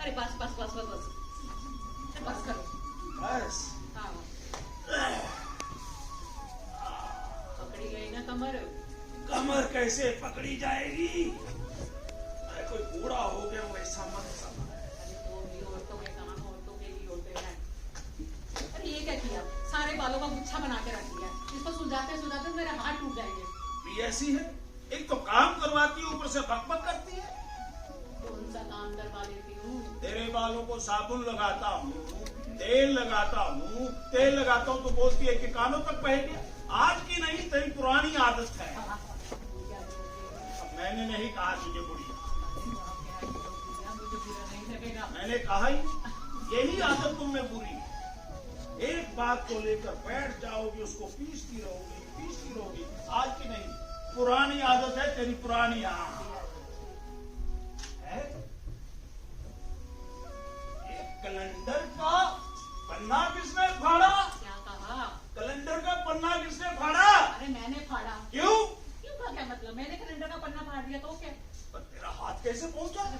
अरे बस बस बस बस बस बस करो बस। हाँ पकड़ी गई ना कमर। कमर कैसे पकड़ी जाएगी? अरे कोई बूढ़ा हो गया वैसा मत समझ। अरे तो भी औरतों के काम औरतों के ही होते हैं। अरे ये क्या किया, सारे बालों का गुच्छा बना के रख दिया, इसको सुलझाते सुलझाते मेरे हाथ टूट जाएंगे। भी ऐसी है, एक तो काम करवाती है ऊपर से बकबक करती है। कौन सा काम करवा लेती हूँ? तेरे बालों को साबुन लगाता हूँ, तेल लगाता हूँ, तेल लगाता हूँ तो बोलती है कि कानों तक बह गया। आज की नहीं तेरी पुरानी आदत है। अब मैंने नहीं कहा तुझे बुढ़िया, मुझे बुरा नहीं लगेगा। मैंने कहा ही यही आदत तुम में बुरी है। एक बात को लेकर बैठ जाओगी, उसको पीसती रहोगी। आज की नहीं पुरानी आदत है तेरी, पुरानी है। कैलेंडर का पन्ना किसने फाड़ा? क्या कहा? कैलेंडर का पन्ना किसने फाड़ा? अरे मैंने फाड़ा। क्यों? क्यों का क्या मतलब? मैंने कैलेंडर का पन्ना फाड़ दिया तो क्या? पर तेरा हाथ कैसे पहुंचा? अरे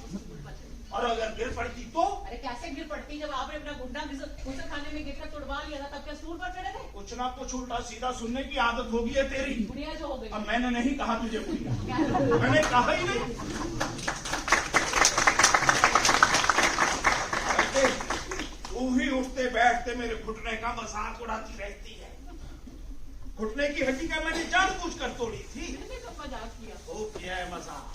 और अगर गिर पड़ती तो? अरे कैसे गिर पड़ती, जब आपने अपना गुंडा घुसर खाने में गिरकर तुड़वा लिया था तब क्या स्टूल पर चढ़े थे? कुछ ना कुछ उल्टा सीधा सुनने की आदत हो गई है तेरी। बुढ़िया जो हो गई। अब मैंने नहीं कहा तुझे बुढ़िया, क्या? मैंने कहा ही नहीं। तू ही उठते बैठते मेरे घुटने का मजाक उड़ाती रहती है। घुटने की हड्डी का मैंने जानबूझ कर तोड़ी थी। मैंने कब मजाक किया? वो किया है मजाक।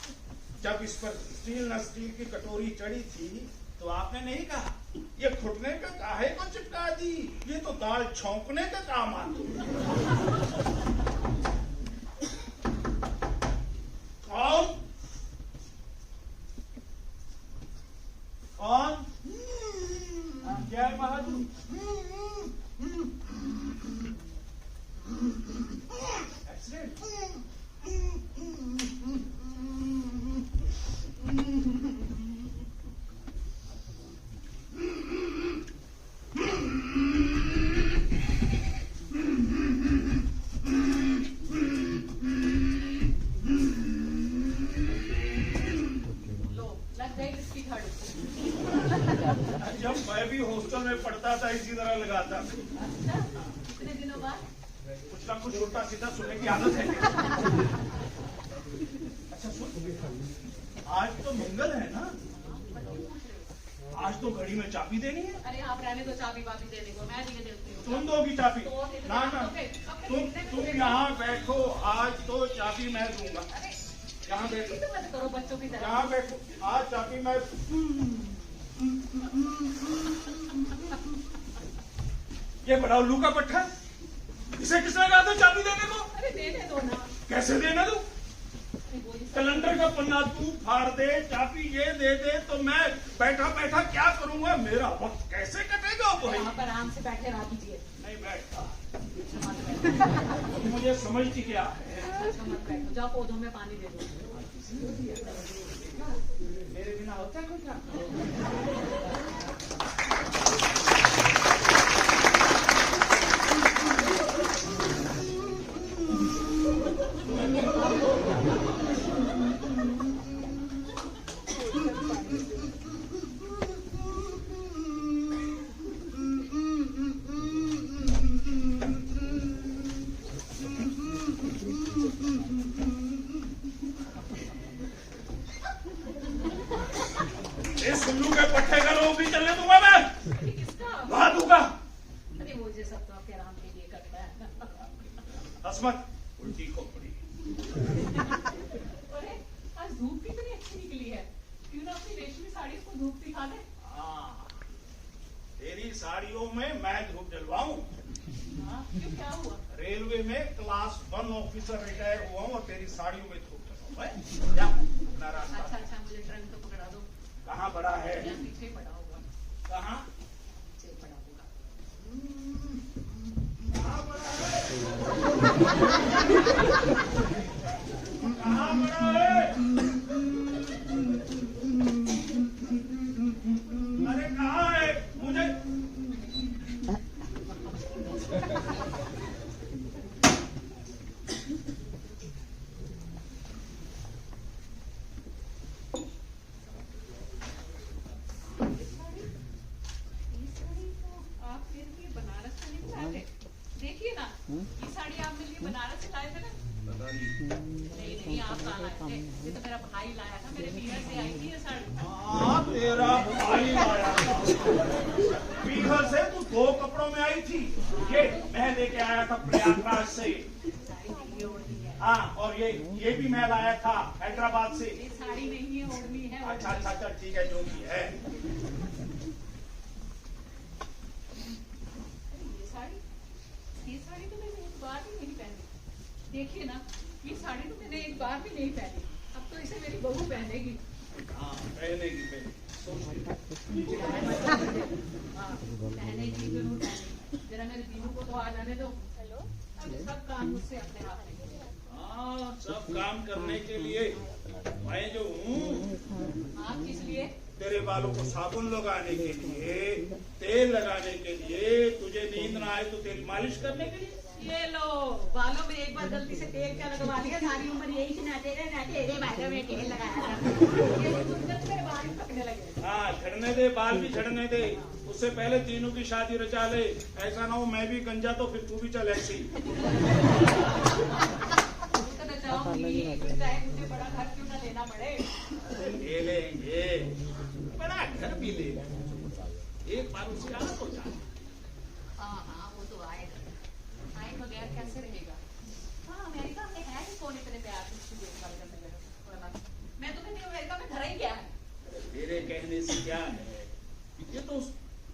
जब इस पर स्टील न स्टील की कटोरी चढ़ी थी तो आपने नहीं कहा ये घुटने का काहे को चिपका दी, ये तो दाल छौंकने का काम आती। कौन कौन? क्या है बहादुर? एक्सीडेंट? जब मैं भी हॉस्टल में पढ़ता था इसी तरह लगाता। कितने दिनों बाद? कुछ ना कुछ उल्टा सीधा सुनने की आदत है। अच्छा सुन, आज तो मंगल है ना, आज तो घड़ी में चाबी देनी है। अरे आप रहने दो चाबी वाबी देने को, मैं नहीं देती हूँ। तुम दोगी चाबी? तो ना ना, तुम यहाँ बैठो, आज तो चाबी मैं दूंगा। यहाँ बैठो, करो बच्चों की तरह। यहाँ बैठो, आज चाबी मैं। ये बड़ा उल्लू का पट्टा, इसे किसने कहा था चाबी देने को? अरे देने दो ना। कैसे देना दो? कैलेंडर का पन्ना तू फाड़ दे, चाबी ये दे दे तो मैं बैठा बैठा क्या करूंगा? मेरा वक्त कैसे कटेगा? वो यहाँ पर आराम से बैठे रह दीजिए। नहीं बैठता। मुझे समझती क्या है? अच्छा मत बैठो, जाओ पौधों में पानी दे दो। मेरे बिना होता है कोई काम? इस उल्लू के पट्टे का रोग भी चलने दूंगा मैं। किसका? वहां दूंगा। अरे मुझे सब तो आपके आराम के लिए करता है। हसमत उल्टी खोपड़ी। अरे आज धूप कितनी अच्छी निकली है, क्यों ना अपनी रेशमी साड़ी को धूप दिखा दे। हाँ, तेरी साड़ियों में मैं धूप जलवाऊं? हाँ, क्यों क्या हुआ? रेलवे में क्लास 1 ऑफिसर रिटायर हुआ हूँ और तेरी साड़ियों में धूप जलवाऊं? जा अपना रास्ता। अच्छा मुझे ट्रंक तो पकड़ा दो। कहाँ पड़ा है? यहाँ पीछे पड़ा होगा। कहाँ पीछे पड़ा होगा। कहाँ पड़ा है? कहाँ पड़ा है? अरे कहाँ है? मुझे ये तो मेरा भाई लाया था, मेरे पीहर से आई थी ये साड़ी। हाँ तेरा भाई आया था। पीहर से तू 2 कपड़ों में आई थी। ये मैं लेके आया था प्रयागराज से। साड़ी नहीं है, ओढ़नी है। हाँ, और ये भी मैं लाया था हैदराबाद से। ये साड़ी नहीं है, ओढ़नी है। अच्छा अच्छा अच्छा, ठीक है, जो भी है। ये साड़ी तो मैंने एक बार भी नहीं पहनी। देखिए ना, ये साड़ी तो मैंने एक बार भी नहीं पहनी। अब तो इसे मेरी बहू पहनेगी। हाँ, पहनेगी पहनेगी। हाँ, पहनेगी जरूर पहनेगी। जरा मेरे दीनू को तो आ जाने दो। हेलो, अब सब काम मुझसे अपने हाथ में। हाँ, सब काम करने के लिए मैं जो हूँ। आप किस लिए? तेरे बालों को साबुन लगाने के लिए, तेल लगाने के लिए, तुझे नींद ना आए तो तेरी मालिश करने के लिए। ये लो, बालों में एक बार गलती से तेल क्या लगवा दिया, सारी उम्र यही सुनाते रहे बालों में तेल लगाया था। ये सुनकर मेरे बाल ही पकने लगे। हाँ, झड़ने दे, बाल भी झड़ने दे। उससे पहले तीनों की शादी रचा ले। ऐसा ना हो मैं भी गंजा तो फिर तू भी चल ऐसी। चाहे मुझे बड़ा घर क्यों ना लेना पड़े। ले लेंगे, बड़ा घर भी ले लेंगे। एक बार उसे आ तो जा। हाँ हाँ, वो तो आएगा। आए बगैर कैसे रहेगा? हाँ, अमेरिका में है ही कौन इतने प्यार से उसकी देखभाल करने लगा। मैं तो कहती हूँ अमेरिका में घर ही क्या है। तेरे कहने से क्या है, ये तो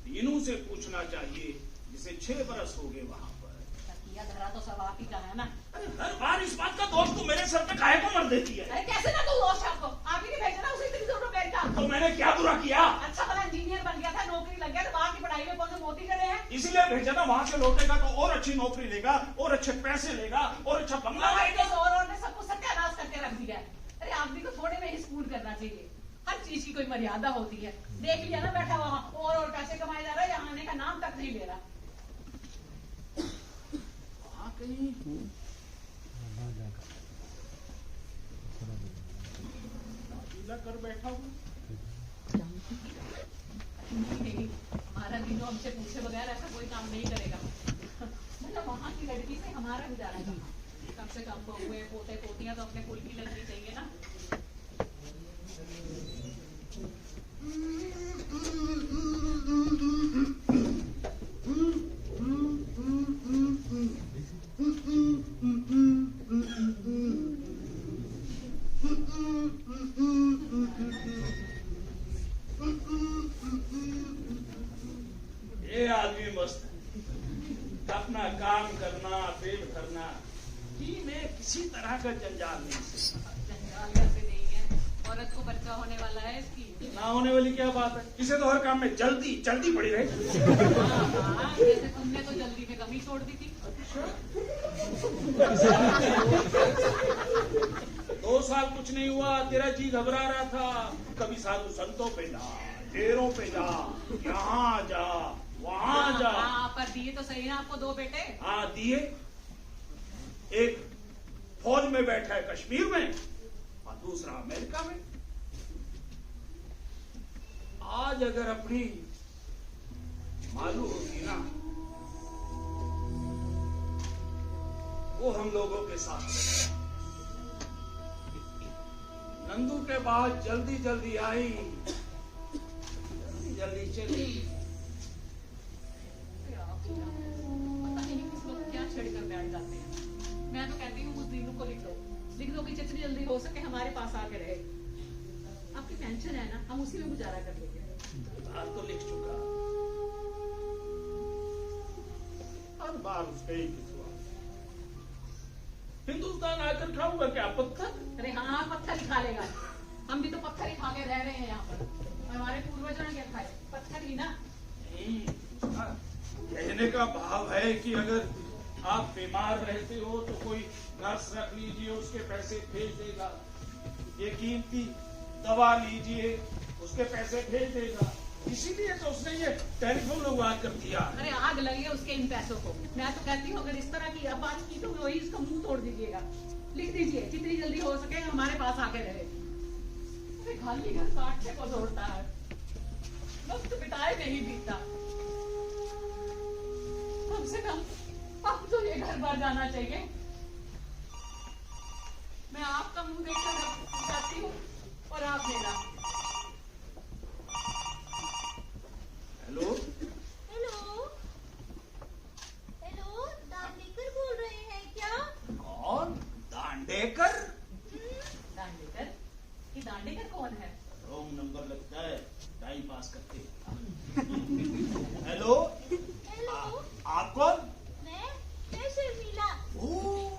तीनों से पूछना चाहिए जिसे 6 बरस हो गए वहाँ पर। तकिया धरा तो सब आप ही का है ना। अरे हर बार इस बात का दोष तू मेरे सर पे काहे को मर देती है? अरे कैसे ना तू दोस्त आपको, आप ही ने भेजा ना उसे इतनी दूर अमेरिका। तो मैंने क्या बुरा किया? अच्छा भला इंजीनियर बन गया था, नौकरी लग गया, तो वहाँ की पढ़ाई में कौन से मोती चढ़े हैं? इसलिए भेजा ना, वहाँ से लौटेगा तो और अच्छी नौकरी लेगा, और अच्छे पैसे लेगा, और अच्छा बंगला लाएगा। और ने सब कुछ सत्यानाश करके रख दिया है। अरे आदमी को थोड़े में ही स्कूल करना चाहिए। हर चीज की कोई मर्यादा होती है। देख लिया ना, बैठा वहाँ और पैसे कमाए जा रहा है, यहाँ आने का नाम तक नहीं ले रहा। कहीं कर बैठा हूँ। हमारा भी तो हमसे पूछे बगैर ऐसा कोई काम नहीं करेगा। मतलब वहाँ की लड़की से हमारा गुजारा कम से कम बहुए पोते पोतियां तो अपने कुल की लगनी चाहिए ना। ये आदमी मस्त है, अपना काम करना, पेट भरना, जी में किसी तरह का जंजाल नहीं है। जंजाल कैसे नहीं है, औरत को बच्चा होने वाला है इसकी। ना होने वाली क्या बात है, इसे तो हर काम में जल्दी जल्दी पड़ी रहे। हाँ, जैसे तुमने तो जल्दी में कमी छोड़ दी थी। 2 साल कुछ नहीं हुआ, तेरा जी घबरा रहा था। कभी साधु संतों पे जा, डेरों पे जा, यहाँ जा, वहाँ जा। हाँ, पर दिए तो सही ना आपको 2 बेटे। हाँ दिए, एक फौज में बैठा है कश्मीर में और दूसरा अमेरिका में। आज अगर अपनी मालूम होगी ना, वो हम लोगों के साथ रहेगा। नंदू के बाद जल्दी जल्दी आई, जल्दी जल्दी चली। पता नहीं किस वक्त क्या छेड़ कर बैठ जाते हैं। मैं तो कहती हूँ उस दिनों को लिख दो कि जितनी जल्दी हो सके हमारे पास आके रहे। आपकी पेंशन है ना, हम उसी में गुजारा कर लेंगे। बात तो लिख चुका, हर बार उसका ही किस्सा। हिंदुस्तान आकर खाऊंगा क्या पत्थर? अरे हाँ, पत्थर ही खा लेगा। हम भी तो पत्थर ही खा के रह रहे हैं यहाँ पर। हमारे पूर्वजों ने क्या खाए? पत्थर ही ना। कहने का भाव है कि अगर आप बीमार रहते हो तो कोई नर्स रख लीजिए, उसके पैसे भेज देगा। ये कीमती दवा लीजिए, उसके पैसे भेज देगा। इसीलिए तो उसने ये टेलीफोन लगवा कर दिया। अरे आग लगे उसके इन पैसों को। मैं तो कहती हूँ अगर इस तरह की बात की तो वही इसका मुंह तोड़ दीजिएगा। लिख दीजिए जितनी जल्दी हो सके हमारे पास आके रहे। अरे खाली घर काटने को दौड़ता है, वक्त बिताए नहीं बीतता। कम से कम अब तो ये घर बार जाना चाहिए। मैं आपका मुंह देखकर जाती हूँ और आप मेरा। हेलो हेलो हेलो, दांडेकर बोल रहे हैं क्या? कौन? दांडेकर? दांडेकर? ये दांडेकर कौन है? रॉन्ग नंबर लगता है, टाइम पास करते। हेलो हेलो, आप कौन? मैं शर्मिला। ओह,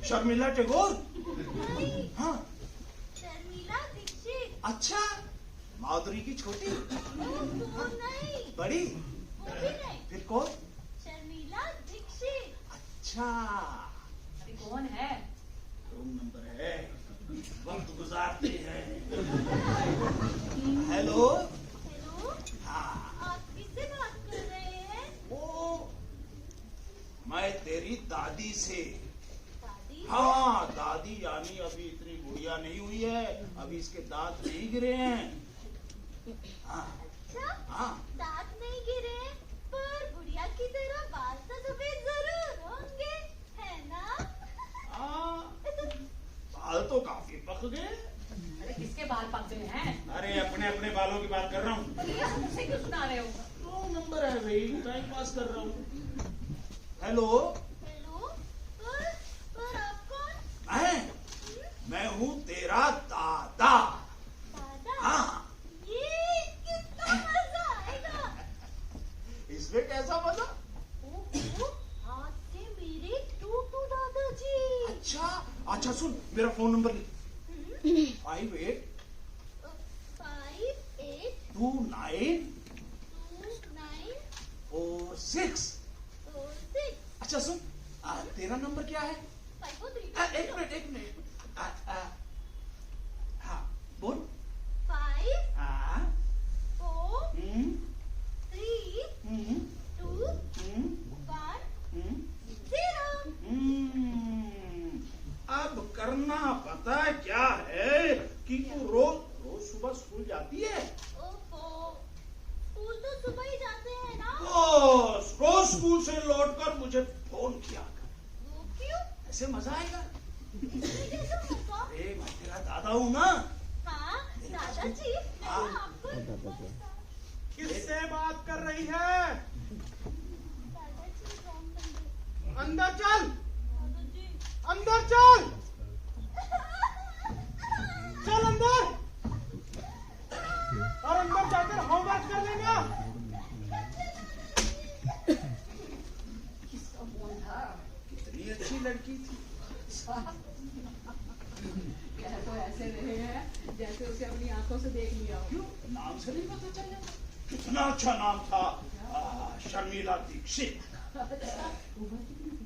शर्मिला टैगोर? नहीं, हाँ, शर्मिला दीक्षित। अच्छा, माधुरी की छोटी? वो नहीं, बड़ी? वो भी नहीं, फिर कौन? शर्मिला दीक्षित। अच्छा, अरे कौन है? रॉन्ग नंबर है, वक्त गुजारते हैं। हेलो हेलो, हाँ, आप किससे बात कर रहे हैं? ओ, मैं तेरी दादी से। दादी? हाँ, दादी यानी अभी इतनी बुढ़िया नहीं हुई है, अभी इसके दांत नहीं गिरे हैं। हाँ अच्छा, हाँ, दांत नहीं गिरे, पर बुढ़िया की तरह बाल तो सफेद जरूर होंगे, है ना? हाँ, बाल तो काफी पक गए। अरे किसके बाल पक गए हैं? अरे अपने अपने बालों की बात कर रहा हूँ। तो ये आप मुझसे क्यों सुना रहे हो? रॉन्ग नंबर है भाई, टाइम पास कर रहा हूँ। हेलो हेलो, पर आप कौन? मैं हूँ तेरा दादा। दादा? हाँ, ये कितना मजा आएगा। इसमें कैसा मजा? ओहो, आज से मेरे टूटू दादाजी। अच्छा अच्छा, सुन मेरा फोन नंबर लिख। 5829 46। अच्छा सुन, तेरा नंबर क्या है? 543 एक मिनट हाँ बोल। 5 हाँ 4 हम्म 3 हम्म 2 हम्म 1 हम्म 0। अब करना पता क्या है कि तू रोज रोज सुबह स्कूल जाती है? ओहो, स्कूल तो सुबह ही जाते हैं ना? रोज स्कूल से लौटकर मुझे फोन किया कर। वो क्यों? ऐसे मजा आएगा। इसमें कैसा मौका? अरे मैं तेरा दादा हूँ ना। हाँ, दादाजी, मैं हाँ। आपको किससे बात कर रही है? दादाजी रॉन्ग नंबर। अंदर चल, दादाजी, अंदर चल, चल अंदर। और अंदर जाकर होमवर्क कर लेना। किसका फोन था? कितनी अच्छी लड़की थी। कह तो ऐसे रहे हैं जैसे उसे अपनी आंखों से देख लिया हो। क्यों, नाम से नहीं पता चल जाता? कितना अच्छा नाम था, शर्मिला दीक्षित। उम्र कितनी थी?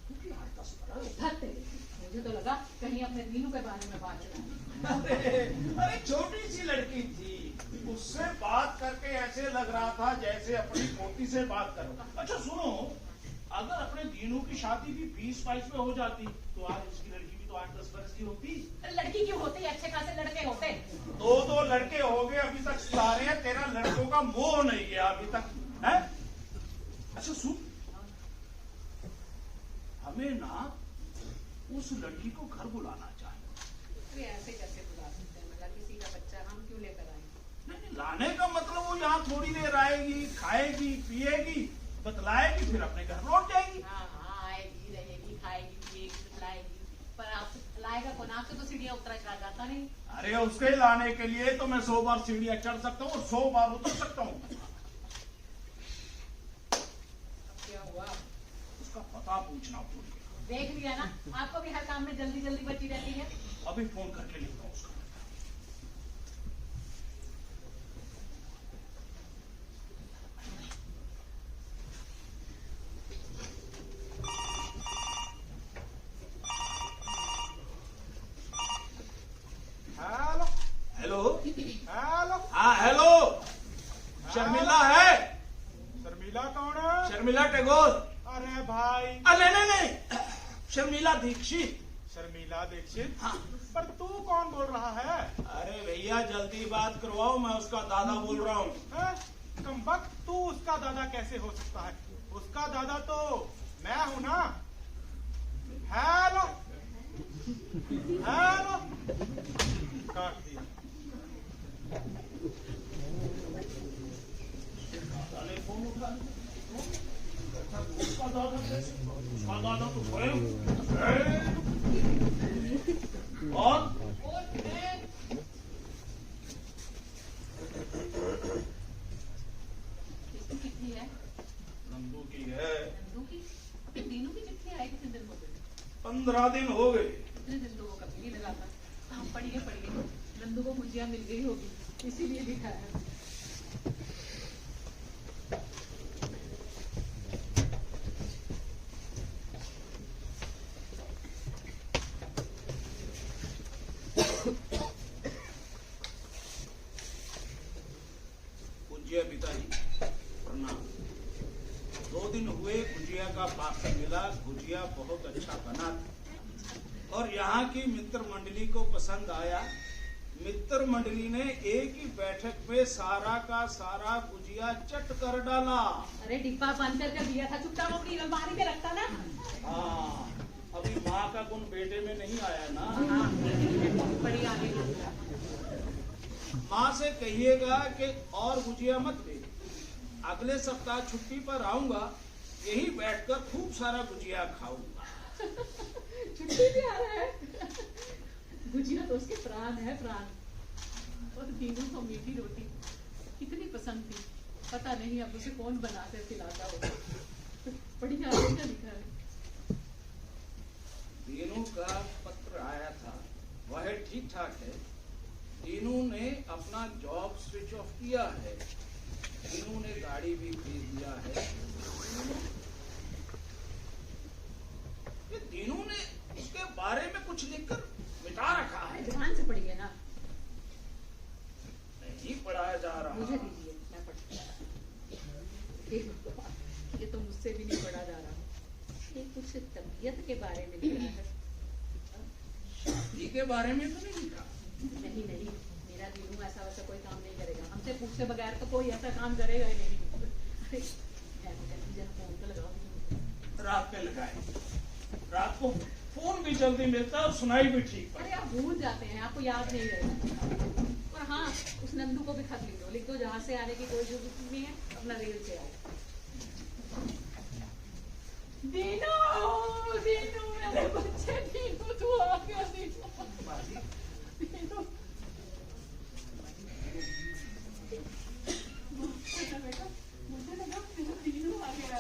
क्योंकि 8-10 बरस। धत तेरे, मुझे तो लगा कहीं अपने मीनू के बारे में बात चला। अरे छोटी सी लड़की थी, उससे बात करके ऐसे लग रहा था जैसे अपनी पोती से बात करो। अच्छा सुनो, अगर अपने दीनू की शादी भी 20-22 में हो जाती तो आज इसकी लड़की भी तो 8-10 बरस की होती। लड़की क्यों होती? अच्छे खासे लड़के होते। 2 लड़के हो गए अभी तक सुला रहे हैं, तेरा लड़कों का मोह नहीं गया अभी तक है। अच्छा सुन, हमें ना उस लड़की को घर बुलाना चाहिए। अरे ऐसे कैसे बुला सकते हैं? मतलब किसी का बच्चा हम क्यों लेकर आए? नहीं, लाने का मतलब वो यहाँ थोड़ी देर आएगी, खाएगी, पिएगी, बतलाएगी, फिर अपने घर लौट जाएगी। हाँ हाँ, आएगी, रहेगी, खाएगी, पिएगी, बतलाएगी, पर आपसे लाएगा कौन? आपसे तो सीढ़ियाँ उतरा चढ़ा जाता नहीं। अरे उसके लाने के लिए तो मैं 100 बार सीढ़ियाँ चढ़ सकता हूँ और 100 बार उतर सकता हूँ। अब क्या हुआ? उसका पता पूछना भूल गया। देख लिया ना, आपको भी हर काम में जल्दी जल्दी बची रहती है। अभी फोन करके लिखता हूँ उसका। हेलो, हेलो हेलो, हाँ हेलो, शर्मिला है? शर्मिला कौन है? शर्मिला टैगोर। अरे भाई, अरे नहीं, शर्मिला दीक्षित। शर्मिला दीक्षित। हाँ। पर तू कौन बोल रहा है? अरे भैया जल्दी बात करवाओ, मैं उसका दादा बोल रहा हूँ। कमबख्त, तू उसका दादा कैसे हो सकता है? उसका दादा तो मैं हूं ना। हेलो, हेलो, काट दिया। दादा ने फोन उठा लिया। उसका दादा तो भय और कितनी है? नंदू की है। नंदू की? अपने दीनू की चिट्ठी आई कितने दिन हो गए? 15 दिन हो गए। इतने दिन तो वो कभी नहीं लगा था। हम पढ़िए नंदू को गुजिया मिल गई होगी, इसीलिए लिखा है। गुजिया पिताजी प्रणाम। 2 दिन हुए गुजिया का पार्सल मिला। गुजिया बहुत अच्छा बना था और यहाँ की मित्र मंडली को पसंद आया। मित्र मंडली ने एक ही बैठक में सारा का सारा गुजिया चट कर डाला। अरे डिब्बा बंद करके दिया था, चुपचाप अपनी अलमारी में रखता ना। हाँ, अभी माँ का गुण बेटे में नहीं आया ना। हाँ, बहुत बड़ी आने लगी। माँ से कहिएगा कि और गुजिया मत दे। अगले सप्ताह छुट्टी पर आऊंगा, यही बैठकर खूब सारा गुजिया खाऊंगा। छुट्टी भी आ रहा है। गुजिया तो उसके प्राण है, प्राण। और दीनू को मीठी रोटी कितनी पसंद थी, पता नहीं अब उसे कौन बनाकर खिलाता होगा। बढ़िया लिखा है। दीनू का पत्र आया था, वह ठीक ठाक है। दीनू ने अपना जॉब स्विच ऑफ किया है। दीनू ने गाड़ी भी खरीद लिया है। ये दीनू ने उसके बारे में कुछ लिखकर मिटा रखा है। ध्यान से पढ़िए ना। नहीं पढ़ाया जा रहा। मुझे दीजिए, मैं पढ़ती हूँ। ये तो मुझसे भी नहीं पढ़ा जा रहा। ये कुछ तबीयत के बारे में लिखा है। शादी के बारे में तो नहीं लिखा। नहीं नहीं, मेरा दीनू ऐसा वैसा कोई काम नहीं करेगा। हमसे पूछे बगैर तो कोई ऐसा काम करेगा ही नहीं। अरे फोन तो लगाओ। रात में लगाए। रात को फोन भी जल्दी मिलता है और सुनाई भी ठीक अरे पड़ता। आप भूल जाते हैं, आपको याद नहीं रहेगा। और हाँ, उस नंदू को भी खत लिख दो जहाँ से आने की कोई जरूरत नहीं है, अपना रेल से आओ। दीनू, दीनू मेरे बच्चे, दीनू तू आ गया। दीनू, दीनू बेटा, मुझे लगा मेरा दीनू आ गया।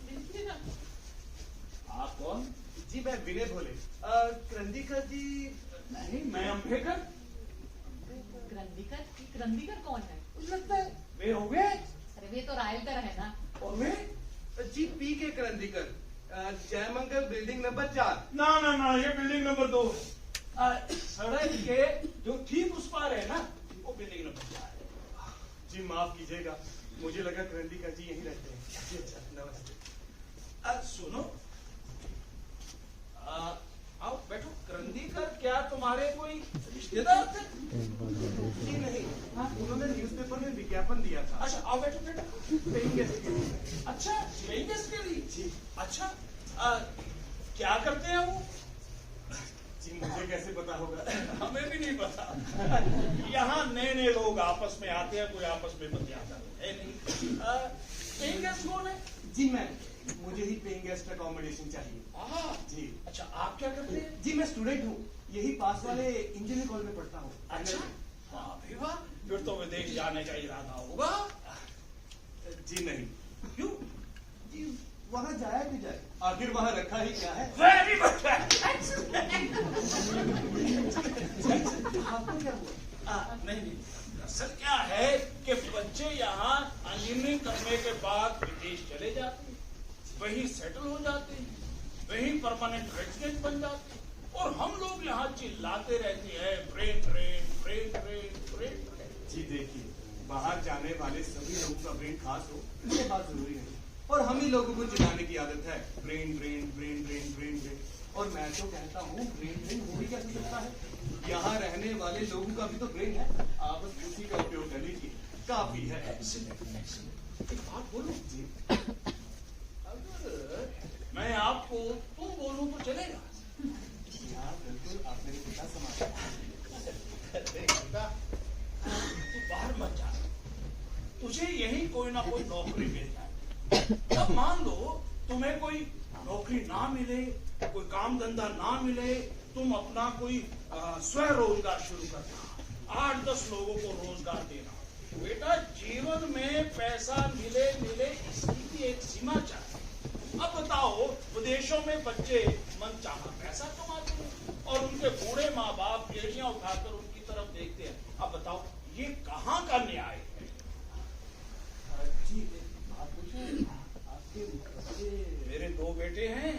देखिए ना। आप कौन? जी मैं विनय भोले। क्रंदिकर जी। नहीं, मैं अम्बेडकर। क्रंदिकर कौन है? लगता है वे हो गए। अरे वे तो रायलकर है ना। और वे जी पी के क्रंदिकर, जयमंगल बिल्डिंग नंबर 4। ना ना ना, ये बिल्डिंग नंबर 2। सड़क के जो ठीक उस पार है ना, वो बिल्डिंग नंबर 4 है। जी माफ कीजिएगा, मुझे लगा क्रंदिकर जी यहीं रहते हैं। जी अच्छा, नमस्ते। सुनो, आओ बैठो। क्रंदिकर क्या तुम्हारे कोई रिश्तेदार थे? जी नहीं, उन्होंने न्यूज़पेपर में विज्ञापन दिया था। अच्छा आओ बैठो बैठो। पेइंग गेस्ट के लिए। अच्छा, पेइंग गेस्ट के लिए। जी। अच्छा, क्या करते हैं वो? जी मुझे कैसे पता होगा? हमें भी नहीं पता। यहाँ नए नए लोग आपस में आते हैं, कोई आपस में बतियाता है नहीं। पेइंग गेस्ट कौन है? जी मैं, मुझे ही पेइंग गेस्ट अकोमोडेशन चाहिए। जी। अच्छा, आप क्या करते हैं? जी मैं स्टूडेंट हूँ, यही पास वाले इंजीनियरिंग कॉलेज में पढ़ता हूँ। अच्छा, वाह भाई वाह, फिर तो विदेश जाने का इरादा होगा। जी नहीं। क्यों? जी वहाँ जाया क्यों जाए, आखिर वहाँ रखा ही क्या है। Very good. आपको क्या हुआ? नहीं नहीं, असल क्या है कि बच्चे यहाँ इंजीनियरिंग करने के बाद विदेश चले जाते हैं, वहीं सेटल हो जाते हैं, वहीं परमानेंट रेजिडेंट बन जाते हैं, और हम लोग यहाँ चिल्लाते रहते हैं brain drain brain drain brain drain. जी देखिए, बाहर जाने वाले सभी लोगों का ब्रेन खास हो ये बात जरूरी नहीं, और हम ही लोगों को चिल्लाने की आदत है brain brain brain brain brain brain. और मैं तो कहता हूँ ब्रेन ब्रेन हो ही कैसे सकता है, यहाँ रहने वाले लोगों का भी तो ब्रेन है, आप बस उसी का उपयोग कर लीजिए, काफी है। एक बात बोलूं जी, अगर मैं आपको तुम बोलूं तो चलेगा? हाँ बिल्कुल, आप मेरे पिता समान हैं। बेटा, तू बाहर मत जा, तुझे यही कोई ना कोई नौकरी मिल जाए। अब मान लो तुम्हें कोई नौकरी ना मिले, कोई काम धंधा ना मिले, तुम अपना कोई स्व रोजगार शुरू करना, 8-10 लोगों को रोजगार देना। बेटा, जीवन में पैसा मिले मिले इसकी भी एक सीमा चाहिए। अब बताओ, विदेशों में बच्चे मनचाहा पैसा कमाते हैं और उनके बूढ़े माँ बाप बेटियां उठाकर उनकी तरफ देखते हैं। अब बताओ, ये कहाँ का न्याय है? जी बात पूछे, आपके बच्चे? मेरे 2 बेटे हैं।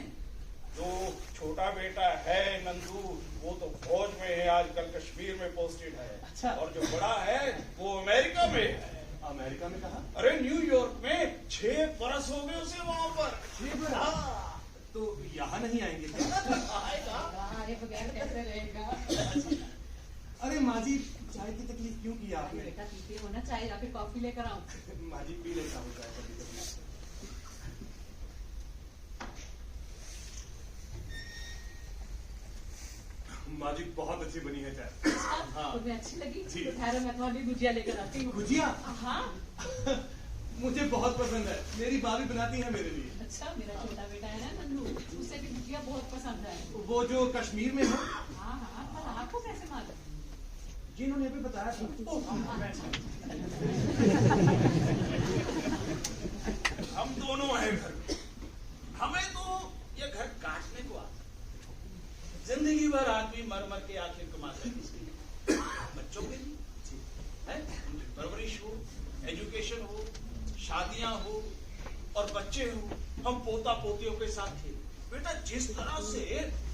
जो छोटा बेटा है नंदू, वो तो फौज में है, आजकल कश्मीर में पोस्टेड है। अच्छा। और जो बड़ा है वो अमेरिका में है। अमेरिका में कहा? अरे न्यूयॉर्क में 6 बरस हो गए उसे वहां पर। 6 बरस? हाँ। तो यहाँ नहीं आएंगे क्या? आएगा। अरे बगैर कैसे रहेगा? अरे माँ जी, चाय की तकलीफ क्यों की आपने? बेटा पीते हो ना चाय, या फिर कॉफी लेकर आऊं? माँ जी पी लेता हूँ चाय कभी कभी। माँ जी बहुत अच्छी बनी है चाय। हाँ। तुम्हें अच्छी लगी? जी। तो ठहरो, मैं तुम्हारी गुजिया लेकर आती हूँ। गुजिया? हाँ। मुझे बहुत पसंद है, मेरी भाभी बनाती है मेरे लिए। अच्छा, मेरा छोटा बेटा है ना नंदू, उसे भी गुजिया बहुत पसंद है। वो जो कश्मीर में है? हाँ हाँ, पर आपको कैसे मालूम? जिन्होंने अभी बताया था। हम दोनों हैं घर में। हमें तो ये घर काटने को आता। जिंदगी भर आदमी मर मर के आखिर कमाता है किसके लिए? बच्चों के लिए है, उनकी परवरिश हो, एजुकेशन हो, शादियां हो और बच्चे हो। हम पोता पोतियों के साथ थे। बेटा, जिस तरह से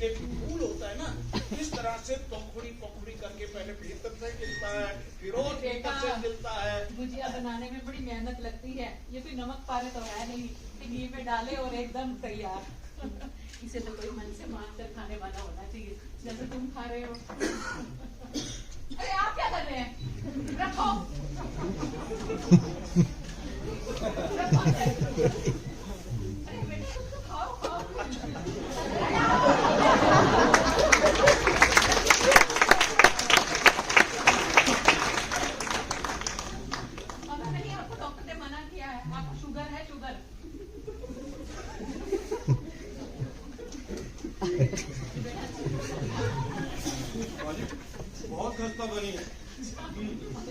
एक फूल होता है ना, जिस तरह से पंखुड़ी पंखुड़ी करके पहले भीतर से गिरता है, फिर और भीतर से गिरता है। गुजिया बनाने में बड़ी मेहनत लगती है। ये कोई नमक पारे तो है नहीं कि घी में डाले और एकदम तैयार। इसे तो कोई मन से मान कर खाने वाला होना चाहिए, जैसे तुम खा रहे हो। अरे आप क्या कर रहे हैं? रखो। अरे बेटा, तुम तो खाओ खाओ। मगर नहीं, आपको डॉक्टर ने मना किया है, आपको शुगर है, शुगर। बहुत खस्ता बनी है। अभी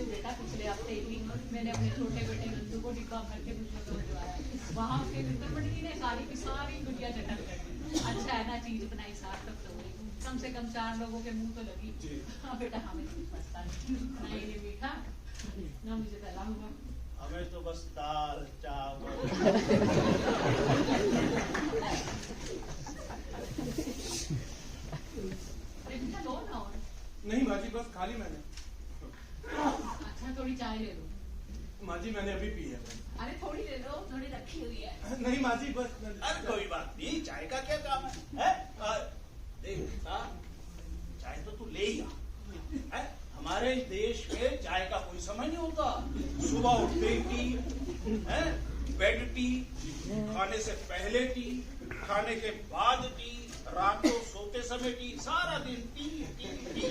बेटा, पिछले हफ्ते ही मैंने अपने छोटे बेटे नंदू को डिब्बा भर के गुजिया भिजवाया। वहाँ उसके मित्रमंडली ने सारी की सारी गुजिया चटक कर दी। अच्छा है ना, चीज बनाई सार्थक तो हुई, कम से कम 4 लोगों के मुंह तो लगी। हाँ बेटा, हमें कुछ बचता नहीं, ना ये मीठा ना मुझे तला हुआ। हमें तो बस दाल चावल। अरे बेटा, लो ना और। नहीं माँ जी, बस खाली मैंने। अच्छा, थोड़ी चाय ले लो। माँ जी मैंने अभी पी है। अरे थोड़ी ले लो, थोड़ी रखी हुई है। नहीं माँ जी, बस। अरे कोई बात नहीं, चाय का क्या काम है? देख बेटा, चाय तो तू ले ही आ। है? हमारे देश में चाय का कोई समय नहीं होता। सुबह उठते ही टी, है? बेड टी, खाने से पहले टी, खाने के बाद टी, रात को सोते समय टी, सारा दिन टी टी टी।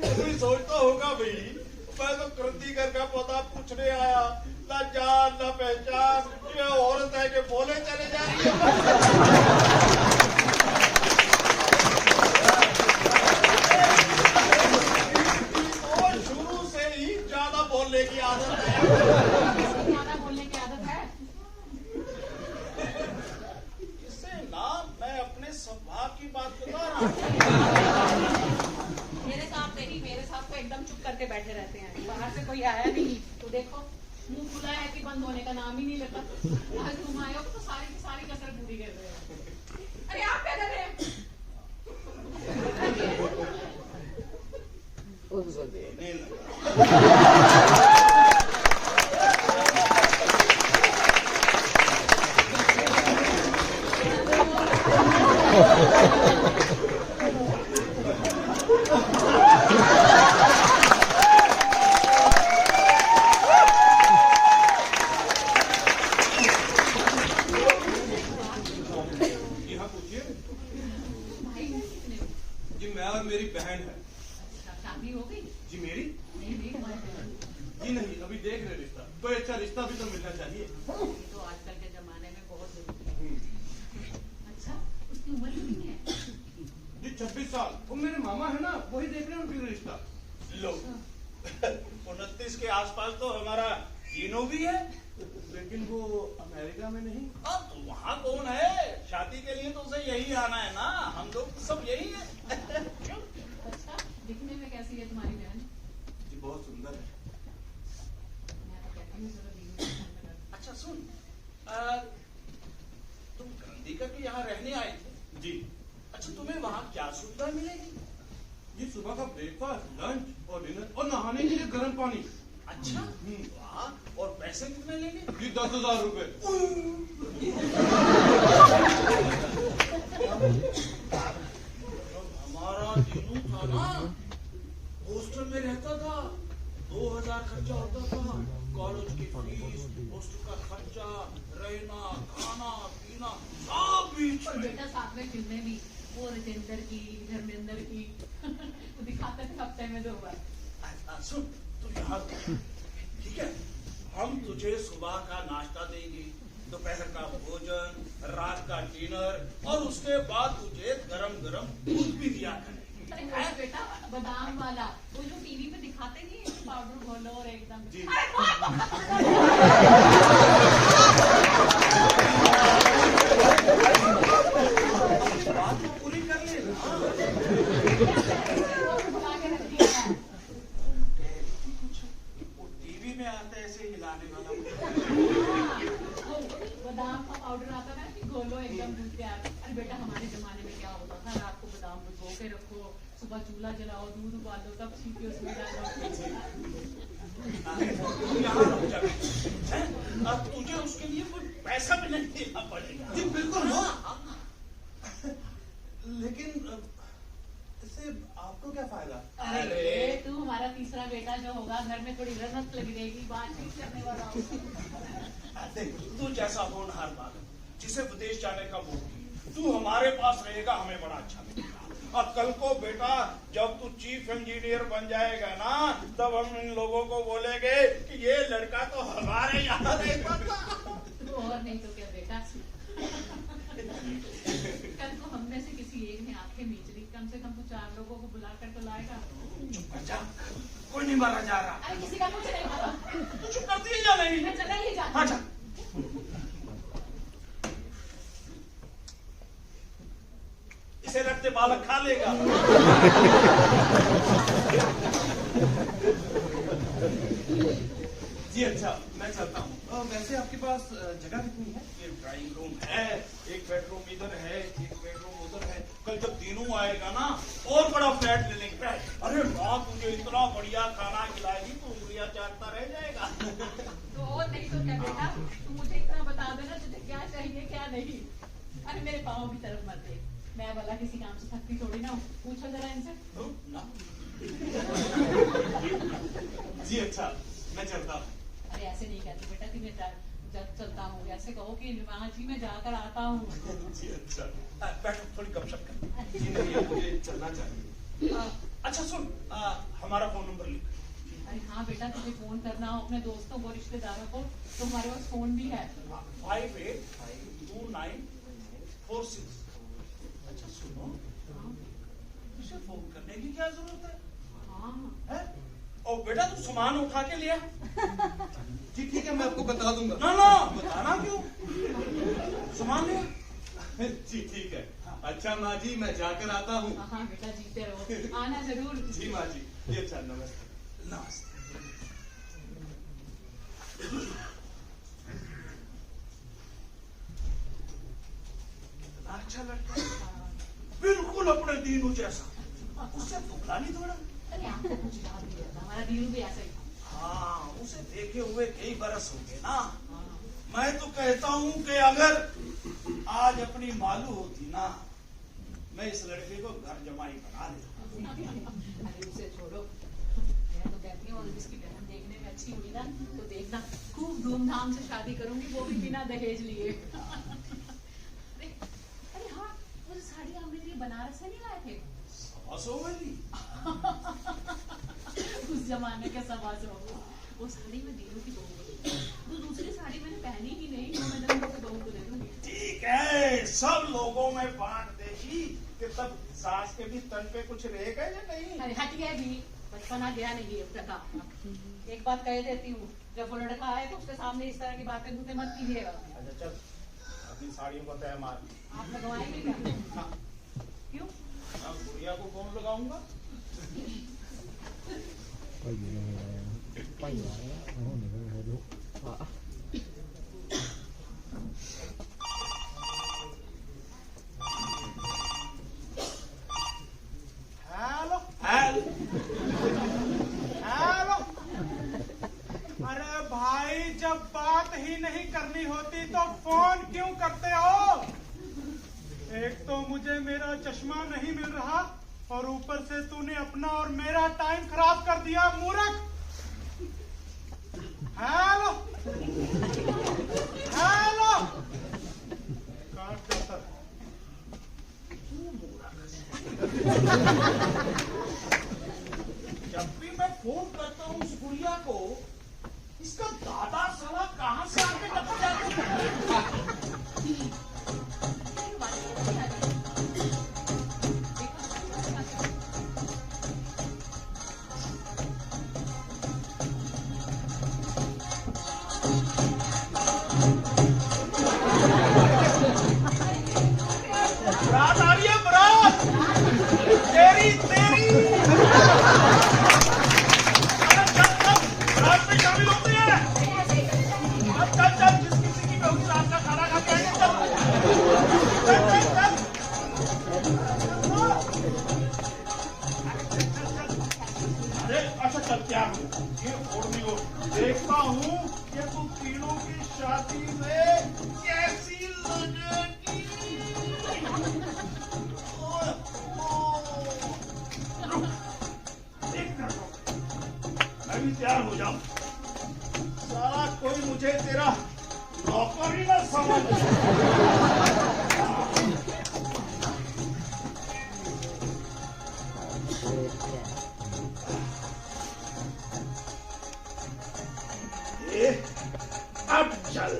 तू सोचता होगा भाई, मैं तो क्रांतिकर का पता पूछने आया, ना जान ना पहचान, ये औरत है कि बोले चले जा रही है। तो शुरू से ही ज्यादा बोलने की आदत है। ज्यादा बोलने की आदत है। इससे ना, मैं अपने स्वभाव की बात बता रहा हूँ। मेरे साथ तो एकदम चुप करके बैठे रहते हैं। बाहर से कोई आया नहीं तो देखो, मुंह खुला है कि बंद होने का नाम ही नहीं लेता। आज तुम आए हो तो सारी की सारी कसर पूरी कर रहे हो। अरे आप क्या कर रहे हैं? देने लगा। जी मैं और मेरी बहन है। अच्छा, शादी हो गई? जी मेरी? नहीं नहीं, तुम्हारी बहन। जी नहीं, अभी देख रहे रिश्ता। कोई अच्छा रिश्ता भी तो मिलना चाहिए। ये तो आजकल के जमाने में बहुत जरूरी है। अच्छा, उसकी उम्र कितनी है? जी 26 साल। वो मेरे मामा है ना, वही देख रहे हैं उनकी रिश्ता। लो 29 के आसपास तो हमारा जीनो भी है। लेकिन वो अमेरिका में नहीं। अब तो वहाँ कौन है? शादी के लिए तो उसे यही आना है ना, हम लोग सब यही है। क्यों? अच्छा, दिखने में कैसी है तुम्हारी बहन? जी बहुत सुंदर है। मैं तो कहती हूँ चलो दीदी को फोन लगा। अच्छा सुन, तुम गांधी करके यहाँ रहने आए थे? जी अच्छा, तुम्हें वहाँ क्या सुविधा मिलेगी? ये सुबह का ब्रेकफास्ट, लंच और डिनर और नहाने के लिए गर्म पानी। अच्छा, वाह। और पैसे कितने लेंगे? जी 10,000 रुपए। हमारा जीनू था ना, हॉस्टल में रहता था, 2000 खर्चा होता था, कॉलेज की फीस, हॉस्टल का खर्चा, रहना, खाना, पीना सब बीच और में। बेटा साथ में फिल्में भी, वो राजेंद्र की, धर्मेंद्र की वो दिखाते थे हफ्ते में 2 बार। सुन, तू यहाँ ठीक है, हम तुझे सुबह का नाश्ता देंगे, दोपहर का भोजन, रात का डिनर और उसके बाद तुझे गरम गरम दूध भी दिया करेंगे। अरे हाँ बेटा, बादाम वाला, वो जो टीवी पे दिखाते नहीं है, पाउडर घोलो और एकदम। जी। बात तो पूरी कर ले ना। बुला के रख दिया है। वो टीवी में आता है ऐसे हिलाने वाला। वो बादाम का पाउडर आता था कि घोलो एकदम दूध तैयार। अरे बेटा, हमारे जमाने में क्या होता था, रात को बादाम भिगो के रखो, सुबह चूल्हा जलाओ, दूध उबालो, तब सीपी उसमें डालो। यहाँ रुक जा। हैं? अब तुझे उसके लिए कोई पैसा भी नहीं देना पड़ेगा। जी बिल्कुल हाँ। लेकिन इससे आपको क्या फायदा? अरे तू हमारा तीसरा बेटा जो होगा, घर में थोड़ी रौनक लगी रहेगी, बातचीत करने वाला होगा। देख, तू जैसा होनहार बालक जिसे विदेश जाने का मूड है, तू हमारे पास रहेगा, हमें बड़ा अच्छा लगेगा। और कल को बेटा जब तू चीफ इंजीनियर बन जाएगा ना, तब हम इन लोगों को बोलेंगे कि ये लड़का तो हमारे यहाँ रहता था। और नहीं तो क्या बेटा, कल को हम में से किसी एक ने आंखें मीच ली, कम से कम तो 4 लोगों को बुला कर तो लाएगा। अच्छा, कोई नहीं मारा जा रहा। अरे किसी का कुछ नहीं पता, तू चुप करती है या नहीं? मैं चला ही जाती अच्छा, इसे रखते बालक खा लेगा। जी अच्छा, मैं चलता हूँ। वैसे आपके पास जगह कितनी है? ये ड्राइंग रूम है, एक बेडरूम इधर है, एक बेडरूम उधर है। कल जब तीनों आएगा ना, और बड़ा फ्लैट ले लेंगे। फ्लैट, अरे माँ तुझे इतना बढ़िया खाना खिलाएगी, तू उंगलियां चाटता रह जाएगा। तो और नहीं तो क्या बेटा, तू मुझे इतना बता देना तुझे क्या चाहिए क्या नहीं। अरे मेरे पाँव की तरफ मत देख, मैं वाला किसी काम से थकती थोड़ी ना हूँ, पूछो जरा इनसे। ना, जी अच्छा, मैं चलता हूँ। अरे ऐसे नहीं कहती बेटा कि मैं जब चलता हूँ, ऐसे कहो कि वहाँ जी मैं जाकर आता हूँ। जी अच्छा। बैठ, थोड़ी गपशप कर। जी नहीं, अब मुझे चलना चाहिए। अच्छा सुन, हमारा फोन नंबर लिख। अरे हाँ बेटा, तुझे फोन करना हो अपने दोस्तों को, रिश्तेदारों को, तो हमारे पास फोन भी है। 582946। अच्छा सुनो, उसे फोन करने की क्या जरूरत है? हाँ है? और बेटा तू सामान उठा के लिया। जी ठीक है, मैं आपको बता दूंगा। ना ना, बताना क्यों? सामान लिया। जी ठीक है। अच्छा माँ जी, मैं जाकर आता हूँ। हाँ बेटा, जीते रहो, आना जरूर। जी माँ जी। जी अच्छा, नमस्ते। नमस्ते। अच्छा लड़का, बिल्कुल अपने दीनू जैसा, उससे दुबला नहीं थोड़ा। अरे आपको कुछ याद नहीं रहता, हमारा दीनू भी ऐसा ही था। हाँ, उसे देखे हुए कई बरस हो गए ना। हाँ। मैं तो कहता हूँ कि अगर आज अपनी मालू होती ना, मैं इस लड़के को घर जमाई बना देता। अरे उसे छोड़ो, मैं तो कहती हूँ इसकी बहन देखने में अच्छी हुई ना, तो देखना खूब धूमधाम से शादी करूंगी, वो भी बिना दहेज लिए। अरे हाँ, वो साड़ी आप मेरे लिए बनारस से नहीं लाए थे? हंसो वाली। उस जमाने के समाज में वो साड़ी में दीनू की बहू को, तो दूसरी साड़ी मैंने पहनी ही नहीं, तो मैं दीनू की बहू को दे दूंगी। ठीक है, सब लोगों में बांट देगी कि तब सास के भी तन पे कुछ रहेगा या नहीं। अरे हट गया भी, बचपना गया नहीं अब तक। एक बात कह देती हूँ, जब वो लड़का आए तो उसके सामने इस तरह की बातें दूते मत कीजिएगा। अच्छा चल, अपनी साड़ियों का तय मार। आप लगवाएंगे क्या? हाँ। क्यों? अब गुड़िया को कौन लगाऊंगा? Hello hello. हेलो। अरे भाई, जब बात ही नहीं करनी होती तो फोन क्यों करते हो? एक तो मुझे मेरा चश्मा नहीं मिल रहा और ऊपर से तूने अपना और मेरा टाइम खराब कर दिया, मूर्ख। Hello hello. काट दे सर। जब भी मैं फोन करता हूँ उस गुड़िया को, इसका दादा साला कहाँ से आके लग जाता है? बरात आ रही है, बरात। तेरी तेरी। अरे चल चल, बरात में शामिल होते हैं। अब चल चल, जिस किसी की भी होगी रात का खाना खा के आएंगे। चल चल चल चल। अरे अच्छा चल, क्या हूँ ये ओढ़नी को देखता हूँ कि तू तीनों की शादी में कैसी लगेगी। ओए, रुक, एक मिनट रुक, मैं भी तैयार हो जाऊं। सारा कोई मुझे तेरा नौकर ही ना समझ। अब चल।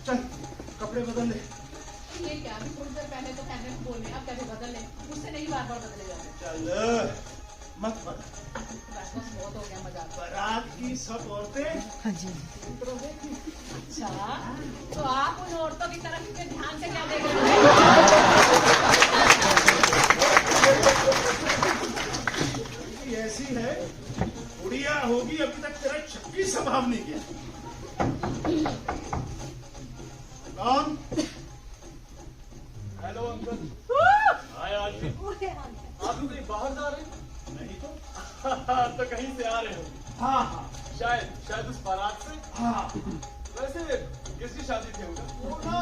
चल कपड़े बदल ले। ये क्या, अभी थोड़ी देर पहले तो कहने को बोले, अब कैसे बदल ले? उससे नहीं बार बार बदले जाते। चल मत बदल। बस बस, बहुत हो गया मजाक। बारात की सब औरतें अच्छा, तो आप उन औरतों की तरफ इतने ध्यान से क्या देख रहे हैं? ऐसी है, गुड़िया होगी, अभी तक तेरा 26 स्वभाव नहीं किया। कौन? Hello uncle. Hi aunty. आप लोग कहीं बाहर जा रहे हैं? नहीं तो। तो कहीं से आ रहे हो? हाँ हाँ शायद उस बारात से। हाँ। वैसे किसकी शादी थी उनका? वो ना,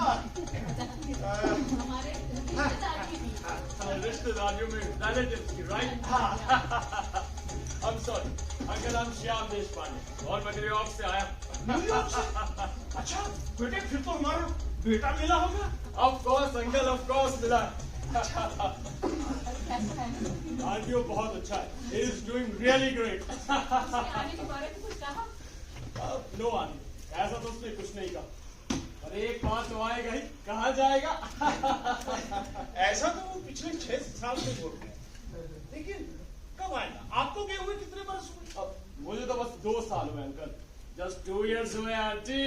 हमारे रिश्तेदार की थी। रिश्तेदारियों में रिलेटिव्स की, राइट? हाँ। I'm sorry, uncle, I'm Shyam Deshpande और मैं न्यूयॉर्क से आया। न्यूयॉर्क से? अच्छा बेटे फिर तो हमारा बेटा मिला होगा। Of course uncle, of course मिला। कैसा है? आंटी वो बहुत अच्छा है, he is doing really great. उसके आने के बारे में कुछ कहा? नो आंटी, ऐसा तो उसने कुछ नहीं कहा, पर एक बात तो आएगा ही, कहाँ जाएगा? ऐसा तो वो पिछले 6 साल से बोल रहे हैं, लेकिन कब आएगा? आपको गए हुए कितने बरस हुए? अब मुझे तो बस 2 साल हुए अंकल, जस्ट 2 years हुए आंटी।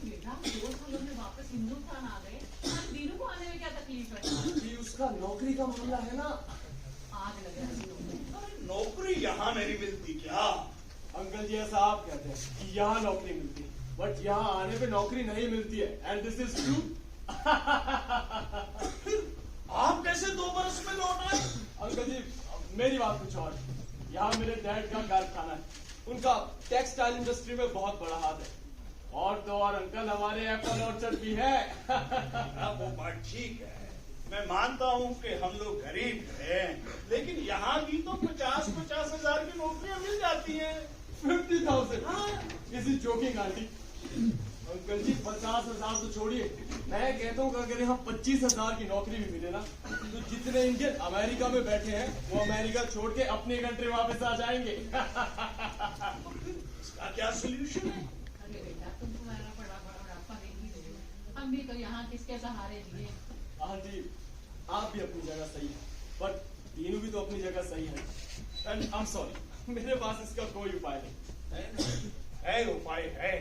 बेटा 2 सालों में वापस हिंदुस्तान आ गए, दीनू को आने में क्या तकलीफ है? जी उसका नौकरी का मामला है ना। आग लग रहा है। अरे नौकरी यहाँ नहीं मिलती क्या? अंकल जी ऐसा आप कहते हैं कि यहाँ नौकरी मिलती है, बट यहाँ आने पे नौकरी नहीं मिलती है, एंड दिस इज ट्रू। आप कैसे 2 बरस में लौट आए? अंकल जी मेरी बात कुछ और, यहाँ मेरे डैड का कारखाना है, उनका टेक्सटाइल इंडस्ट्री में बहुत बड़ा हाथ है, और तो और अंकल हमारे एप्पल ऑर्चर्ड भी है। वो बात ठीक है, मैं मानता हूँ कि हम लोग गरीब हैं, लेकिन यहाँ भी तो 50-50 हजार की नौकरियां मिल जाती हैं। 50,000? Is it joking aunty? Uncle ji 50,000 तो छोड़िए, मैं कहता हूँ कि अगर यहाँ 25,000 की नौकरी भी मिले ना, तो जितने इंडियन अमेरिका में बैठे हैं वो अमेरिका छोड़ के अपनी कंट्री वापस आ जाएंगे। इसका क्या सोल्यूशन है? अरे बेटा तुम तुम्हारा बड़ा बुढ़ापा देख ही रहे हो, हम भी तो यहाँ किसके सहारे जिए। आंटी आप भी अपनी जगह सही है, बट तीनों भी तो अपनी जगह सही है, एंड आई एम सॉरी, मेरे पास इसका कोई उपाय नहीं। है उपाय है।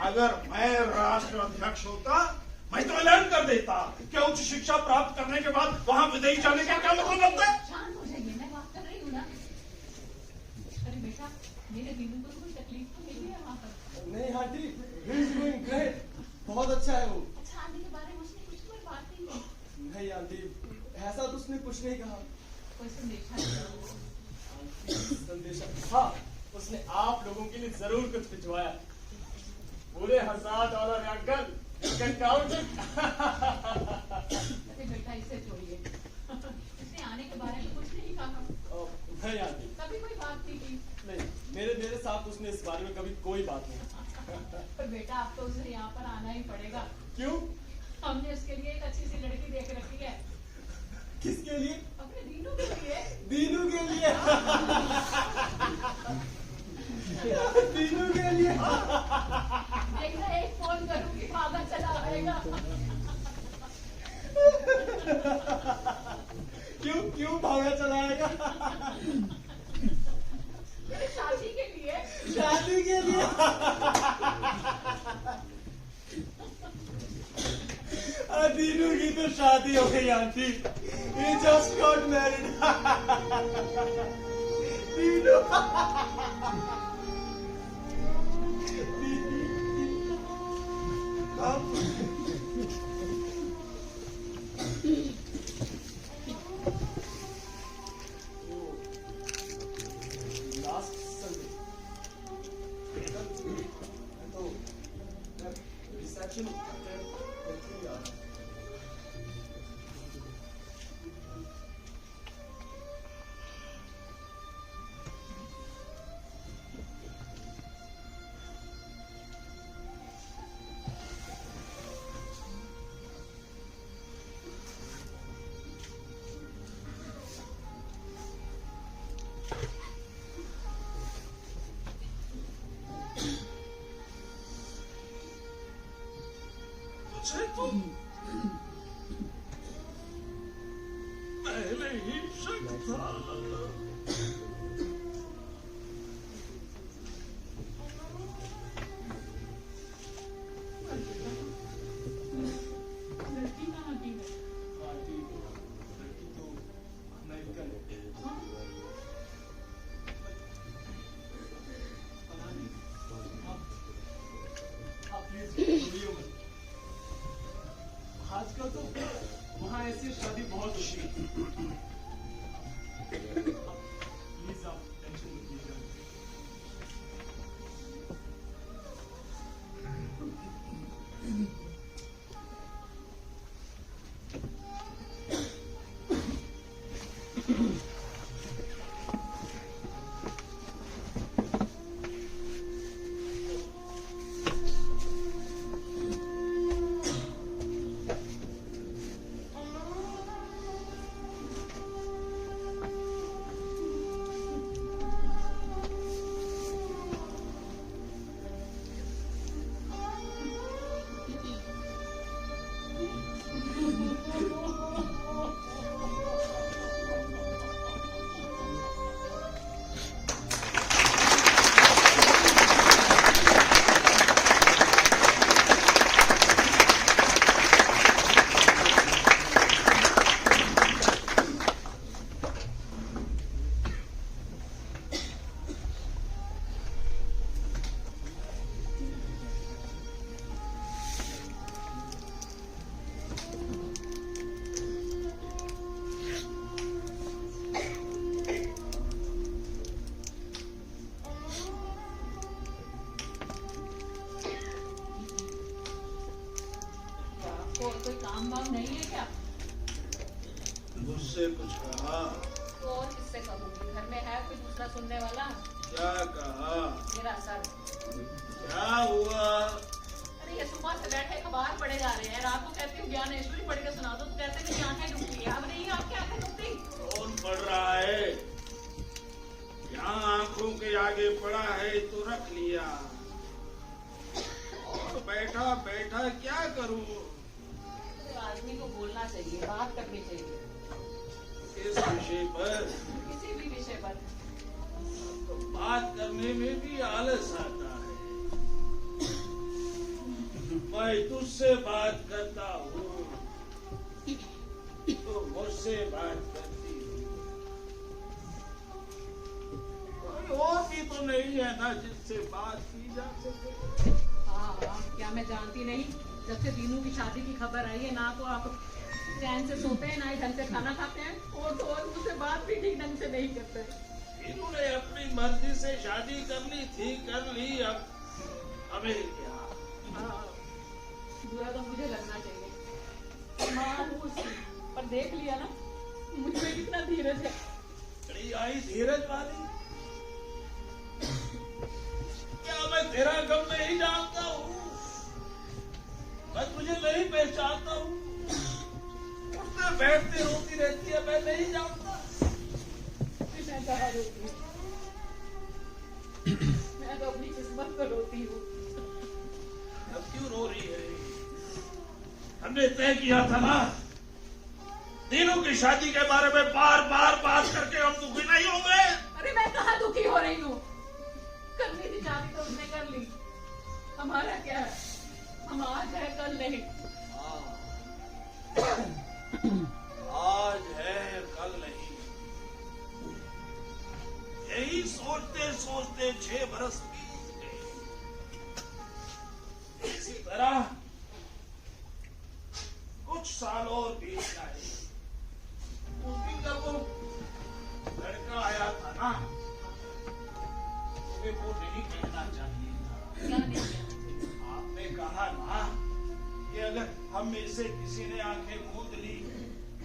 अगर मैं राष्ट्र अध्यक्ष होता, मैं तो ऐलान कर देता कि उच्च शिक्षा प्राप्त करने के बाद वहाँ विदेश जाने का क्या मतलब बनता है? शांत हो जाइए, मैं बात कर रही हूँ ना। अरे बेटा मेरे दीनू को कोई तकलीफ तो नहीं है वहाँ पर? नहीं aunty, he is doing great, बहुत अच्छा है वो। अच्छा आने के बारे में उसने कुछ कोई बात नहीं की? नहीं आंटी, ऐसा तो उसने कुछ नहीं कहा। कोई संदेशा नहीं? संदेशा, हाँ उसने आप लोगों के लिए जरूर कुछ भिजवाया, पूरे $1,000 है uncle, you can count it. अरे बेटा इसे छोड़िए, इसने आने के बारे में कुछ नहीं कहा, नहीं आंटी, कभी कोई बात नहीं की। नहीं, मेरे साथ उसने इस बारे में कभी कोई बात नहीं। पर बेटा अब तो उसे यहाँ पर आना ही पड़ेगा। क्यों? हमने उसके लिए एक अच्छी सी लड़की देख रखी है, किसके लिए? अपने दीनू के लिए। दीनू के लिए? दीनू के लिए? एक फोन करूंगी, भागा चला आएगा। क्यों भागा चलाएगा? शादी के लिए। शादी के लिए? दीनू की तो शादी हो गई aunty, he just got married। Dinu last Sunday तो रिसेप्शन तुझे तो पहले ही शक था। लड़की कहाँ की है? आंटी लड़की तो अमेरिकन है। हाँ? पता नहीं, आप प्लीज बोलिए मत। आजकल तो वहाँ ऐसी शादी बहुत होती है। प्लीज आप टेंशन मत लीजिए। आपको और कोई काम वाम नहीं है क्या? मुझसे कुछ कहा? तो और किससे कहूँगी? घर में है कोई दूसरा सुनने वाला? क्या कहा? मेरा सर। क्या हुआ? अरे ये सुबह से बैठे अखबार पढ़े जा रहे हैं, रात को कहती हूँ ज्ञानेश्वरी पढ़ के सुना दो तो कहते हैं मेरी आंखें डूबती है। अब नहीं आपकी आंखें डूबती? कौन पढ़ रहा है? यहाँ आंखों के आगे पड़ा है तो रख लिया, और बैठा बैठा क्या करूं? तो आदमी को बोलना चाहिए, बात करनी चाहिए। इस विषय पर? किसी भी विषय पर। तो बात करने में भी आलस आता है। मैं तुझसे बात करता हूँ तो मुझसे बात करती हूँ। कोई और भी तो नहीं है ना जिससे बात की जा सके? हाँ, क्या मैं जानती नहीं? जब से दीनू की शादी की खबर आई है ना तो आप चैन से सोते हैं ना ही ढंग से खाना खाते हैं, और तो और मुझसे बात भी ठीक ढंग से नहीं करते। इन्होंने अपनी मर्जी से शादी कर ली थी, कर ली, अब हमें क्या? हाँ, बुरा तो मुझे लगना चाहिए, माँ हूँ उसकी, पर देख लिया ना मुझ में कितना धीरज है। अरे आई धीरज वाली, क्या मैं तेरा गम नहीं जानता हूँ? मैं तुझे नहीं पहचानता हूँ? उठते बैठते रोती रहती है, मैं नहीं जानता? मैं कहाँ रोती हूँ? मैं तो अपनी किस्मत पर रोती हूँ। अब क्यों रो रही है? हमने तय किया था ना, तीनों की शादी के बारे में बार बार बात करके हम दुखी नहीं होंगे। अरे मैं कहाँ दुखी हो रही हूँ? करनी थी शादी तो उसने कर ली, हमारा क्या है? हम आज है कल नहीं। आज है कल नहीं, यही सोचते सोचते 6 बरस बीत गए। इसी तरह कुछ साल और बीत जाए। उस दिन जब वो लड़का आया था ना, तुम्हें वो नहीं कहना चाहिए था। क्या नहीं कहना? आपने कहा ना कि अगर हम में से किसी ने आंखें मूंद ली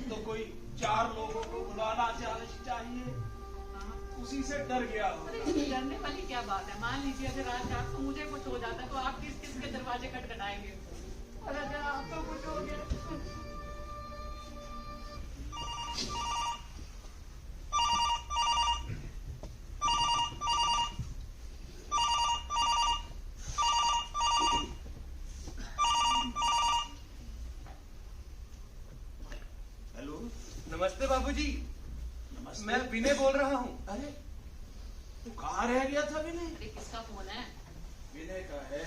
तो कोई 4 लोगों को बुलाना चाहिए। उसी से डर गया हो। अरे इसमें डरने वाली क्या बात है? मान लीजिए अगर आज रात को मुझे कुछ हो जाता तो आप किस किस के दरवाजे खटखटाएंगे? और अगर आपको कुछ हो गया नमस्ते बाबूजी। नमस्ते। मैं विनय बोल रहा हूँ। अरे तू कहाँ रह गया था विनय? अरे किसका फोन है? विनय का है।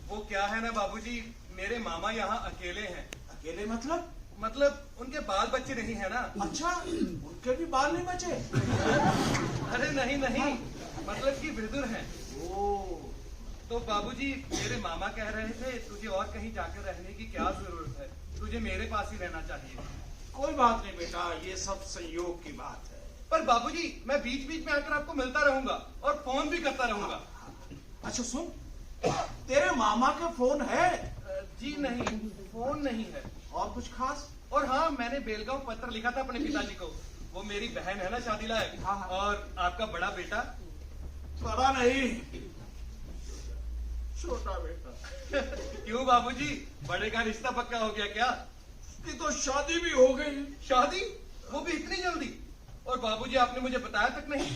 वो क्या है ना बाबूजी, मेरे मामा यहाँ अकेले हैं। अकेले मतलब? मतलब उनके बाल बच्चे नहीं है ना। अच्छा, उनके भी बाल नहीं बचे? अरे नहीं नहीं, मतलब कि विदुर हैं। ओ, तो बाबूजी मेरे मामा कह रहे थे तुझे और कहीं जाकर रहने की क्या जरूरत है, तुझे मेरे पास ही रहना चाहिए। कोई बात नहीं बेटा, ये सब संयोग की बात है। पर बाबूजी मैं बीच बीच में आकर आपको मिलता रहूंगा और फोन भी करता रहूंगा। अच्छा सुन, तेरे मामा का फोन है? जी नहीं, फोन नहीं है। और कुछ खास? और हाँ, मैंने बेलगांव पत्र लिखा था अपने पिताजी को। वो मेरी बहन है ना शादी लायक। हाँ, हाँ। और आपका बड़ा बेटा। बड़ा नहीं, छोटा बेटा। क्यों बाबूजी, बड़े का रिश्ता पक्का हो गया क्या? उसकी तो शादी भी हो गई। शादी? वो भी इतनी जल्दी? और बाबूजी आपने मुझे बताया तक नहीं।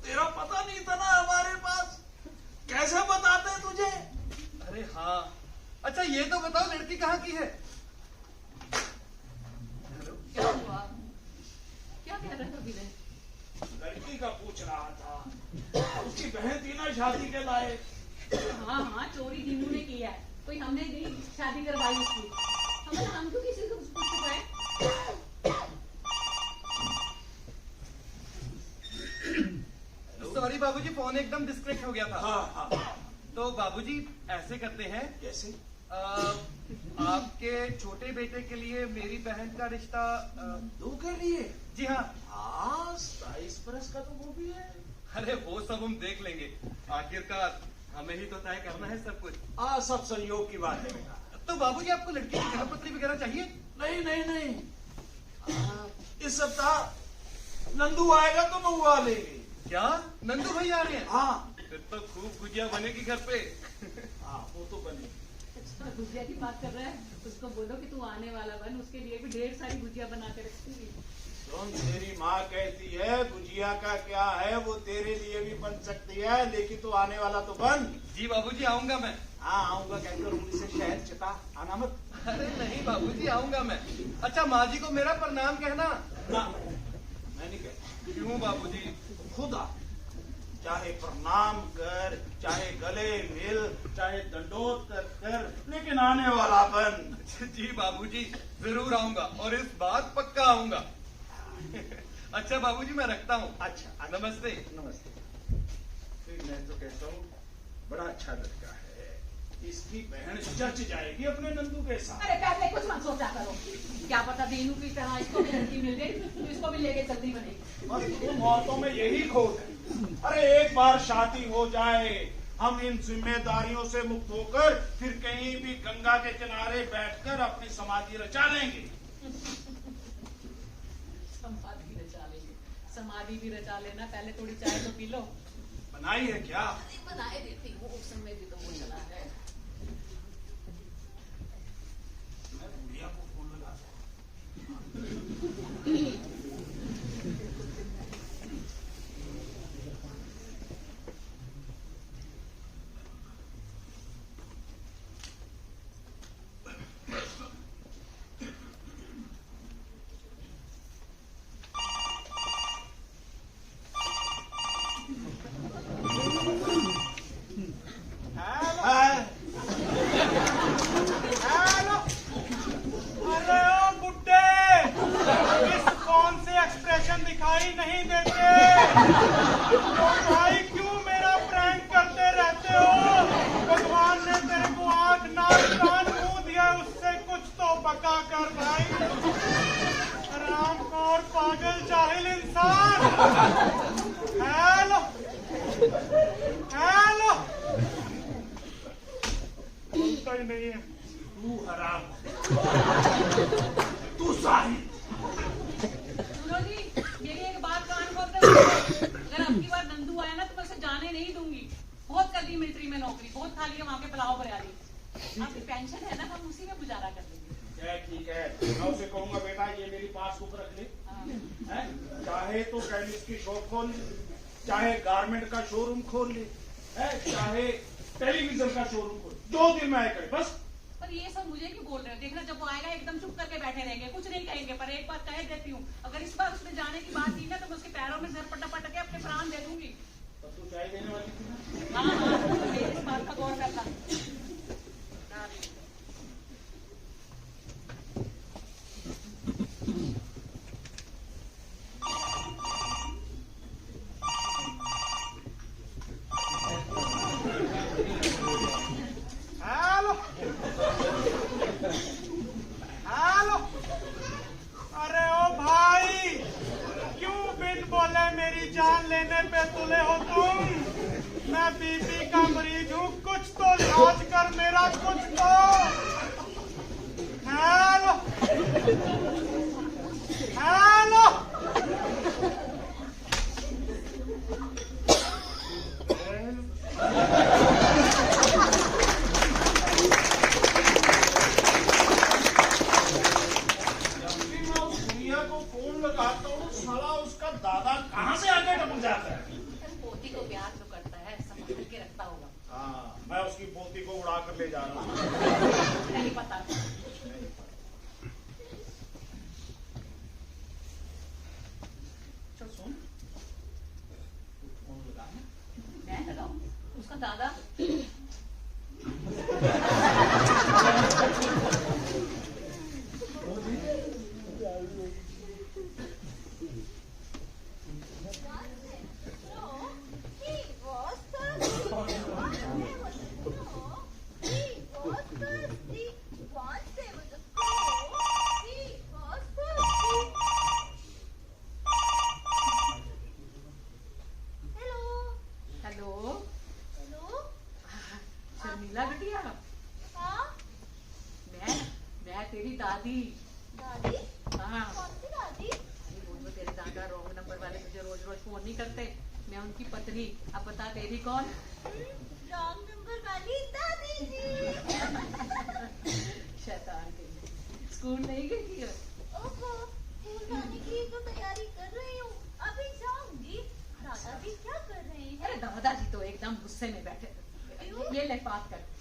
तेरा पता नहीं था ना हमारे पास, कैसे बताते तुझे? अरे हाँ, अच्छा ये तो बताओ लड़की कहाँ की है? क्या हुआ? क्या कह रहे थे विनय? लड़की का पूछ रहा था। उसकी बहन थी ना शादी के लायक। हाँ हाँ, चोरी दीनू ने किया है, कोई हमने नहीं शादी करवाई उसकी। हम क्यों किसी को पूछ चुका है? सॉरी बाबूजी, फोन एकदम डिस्कनेक्ट हो गया था। हाँ हाँ। तो बाबूजी ऐसे करते हैं, कैसे? आपके छोटे बेटे के लिए मेरी बहन का रिश्ता। तू के लिए? जी हाँ। हाँ, 27 बरस का तो वो भी है। अरे वो सब हम देख लेंगे, आखिरकार हमें ही तो तय करना है सब कुछ। हाँ, सब संयोग की बात है बेटा। तो बाबूजी आपको लड़की की जन्म पत्री वगैरह चाहिए? नहीं नहीं नहीं, इस सप्ताह नंदू आएगा तो महुआ लेंगे। क्या नंदू भाई आ रहे हैं? हाँ फिर तो खूब गुजिया बनेगी घर पे। हाँ, वो तो बने। अच्छा, गुजिया की बात कर रहा है, उसको बोलो कि तू आने वाला बन, उसके लिए भी ढेर सारी गुजिया बना के रखूंगी। सुन, तेरी माँ कहती है गुजिया का क्या है, वो तेरे लिए भी बन सकती है, लेकिन तू आने वाला तो बन। जी बाबूजी आऊंगा मैं। हाँ आऊंगा, कहकर उंगली से शहद चटा, आना मत। अरे नहीं बाबूजी आऊंगा मैं। अच्छा माँ जी को मेरा प्रणाम कहना। ना, मैं नहीं कहता। क्यों बाबूजी? खुदा चाहे प्रणाम कर, चाहे गले मिल, चाहे दंडोत कर, लेकिन आने वाला बन। जी बाबूजी जरूर आऊंगा, और इस बात पक्का आऊंगा। अच्छा बाबूजी मैं रखता हूँ। अच्छा, नमस्ते। नमस्ते। फिर मैं तो कहता हूँ बड़ा अच्छा लड़का है, इसकी बहन जच जाएगी अपने नंदू के साथ। अरे पहले कुछ मत सोचा करो, क्या पता दीनू की तरह इसको भी लड़की मिल गई तो इसको भी लेके जल्दी बनेगी। बस तुम औरतों में यही खोट है। अरे एक बार शादी हो जाए, हम इन जिम्मेदारियों से मुक्त होकर फिर कहीं भी गंगा के किनारे बैठकर अपनी समाधि रचा लेंगे। समाधि रचा लेंगे, समाधि भी रचा लेना, पहले थोड़ी चाय तो पी लो। बनाई है क्या? बनाए देती हूँ, उस समय भी तो वो चला है। मैं बुढ़िया को फोन लगाता हूँ। हेलो, अरे ओ बुड्ढे, इस कौन से एक्सप्रेशन दिखाई नहीं देते? तो भाई क्यों मेरा प्रैंक करते रहते हो? भगवान ने तेरे को आंख नाक कान मुंह दिया, उससे कुछ तो बका कर भाई। रामखोर पागल जाहिल इंसान। हेलो हेलो, बोलता ही नहीं है। तू हराम, तू साहिब। सुनो जी, मेरी एक बात कान खोल कर सुनो। अगर अब की बार नंदू आया ना तो मैं उसे जाने नहीं दूंगी। बहुत कर दी मिलिट्री में नौकरी, बहुत खा लिया वहाँ के पुलाव बरियानी। आपकी पेंशन है ना, हम उसी में गुजारा कर लेंगे। ठीक है, मैं उसे कहूंगा बेटा ये मेरी पासबुक रख ले। हैं? चाहे तो कैमिस्ट की शॉप खोल ले, चाहे गारमेंट का शोरूम खोल ले, चाहे टेलीविजन का शोरूम खोल, जो दिन में आए करे बस। पर ये सब मुझे क्यों बोल रहे हो? देखना जब वो आएगा एकदम चुप करके बैठे रहेंगे, कुछ नहीं कहेंगे। पर एक बात कह देती हूँ, अगर इस बार उसने जाने की बात की ना तो मैं उसके पैरों में सर पटक पटक के अपने प्राण दे दूंगी। तब तू चाय देने वाली थी ना? हाँ हाँ, तो इस बात का गौर करना। हेलो हेलो, अरे ओ भाई, क्यों बिन बोले मेरी जान लेने पे तुले हो तुम? मैं बीपी का मरीज हूँ, कुछ तो इलाज कर मेरा, कुछ तो। हेलो हेलो, लगाता हूँ, साला उसका दादा कहाँ से आगे टपक जाता है। पोती को प्यार तो करता है, संभाल के रखता होगा। हाँ, मैं उसकी पोती को उड़ा कर ले जा रहा हूँ। नहीं पता। चल सुन, तू फोन लगा ना। मैं लगाऊं? उसका दादा दादी। दादी? हाँ, कौन सी दादी? अरे वो जो तेरे दादा रॉन्ग नंबर वाले मुझे रोज रोज फोन नहीं करते, मैं उनकी पत्नी। अब बता तेरी कौन? रॉन्ग नंबर वाली दादी जी। शैतान के। स्कूल नहीं गई थी? ओहो, स्कूल जाने की तो तैयारी कर रही हूँ, अभी जाऊंगी। दादाजी क्या कर रहे अरे हैं? दादाजी तो एकदम गुस्से में बैठे थे। ये ले बात कर।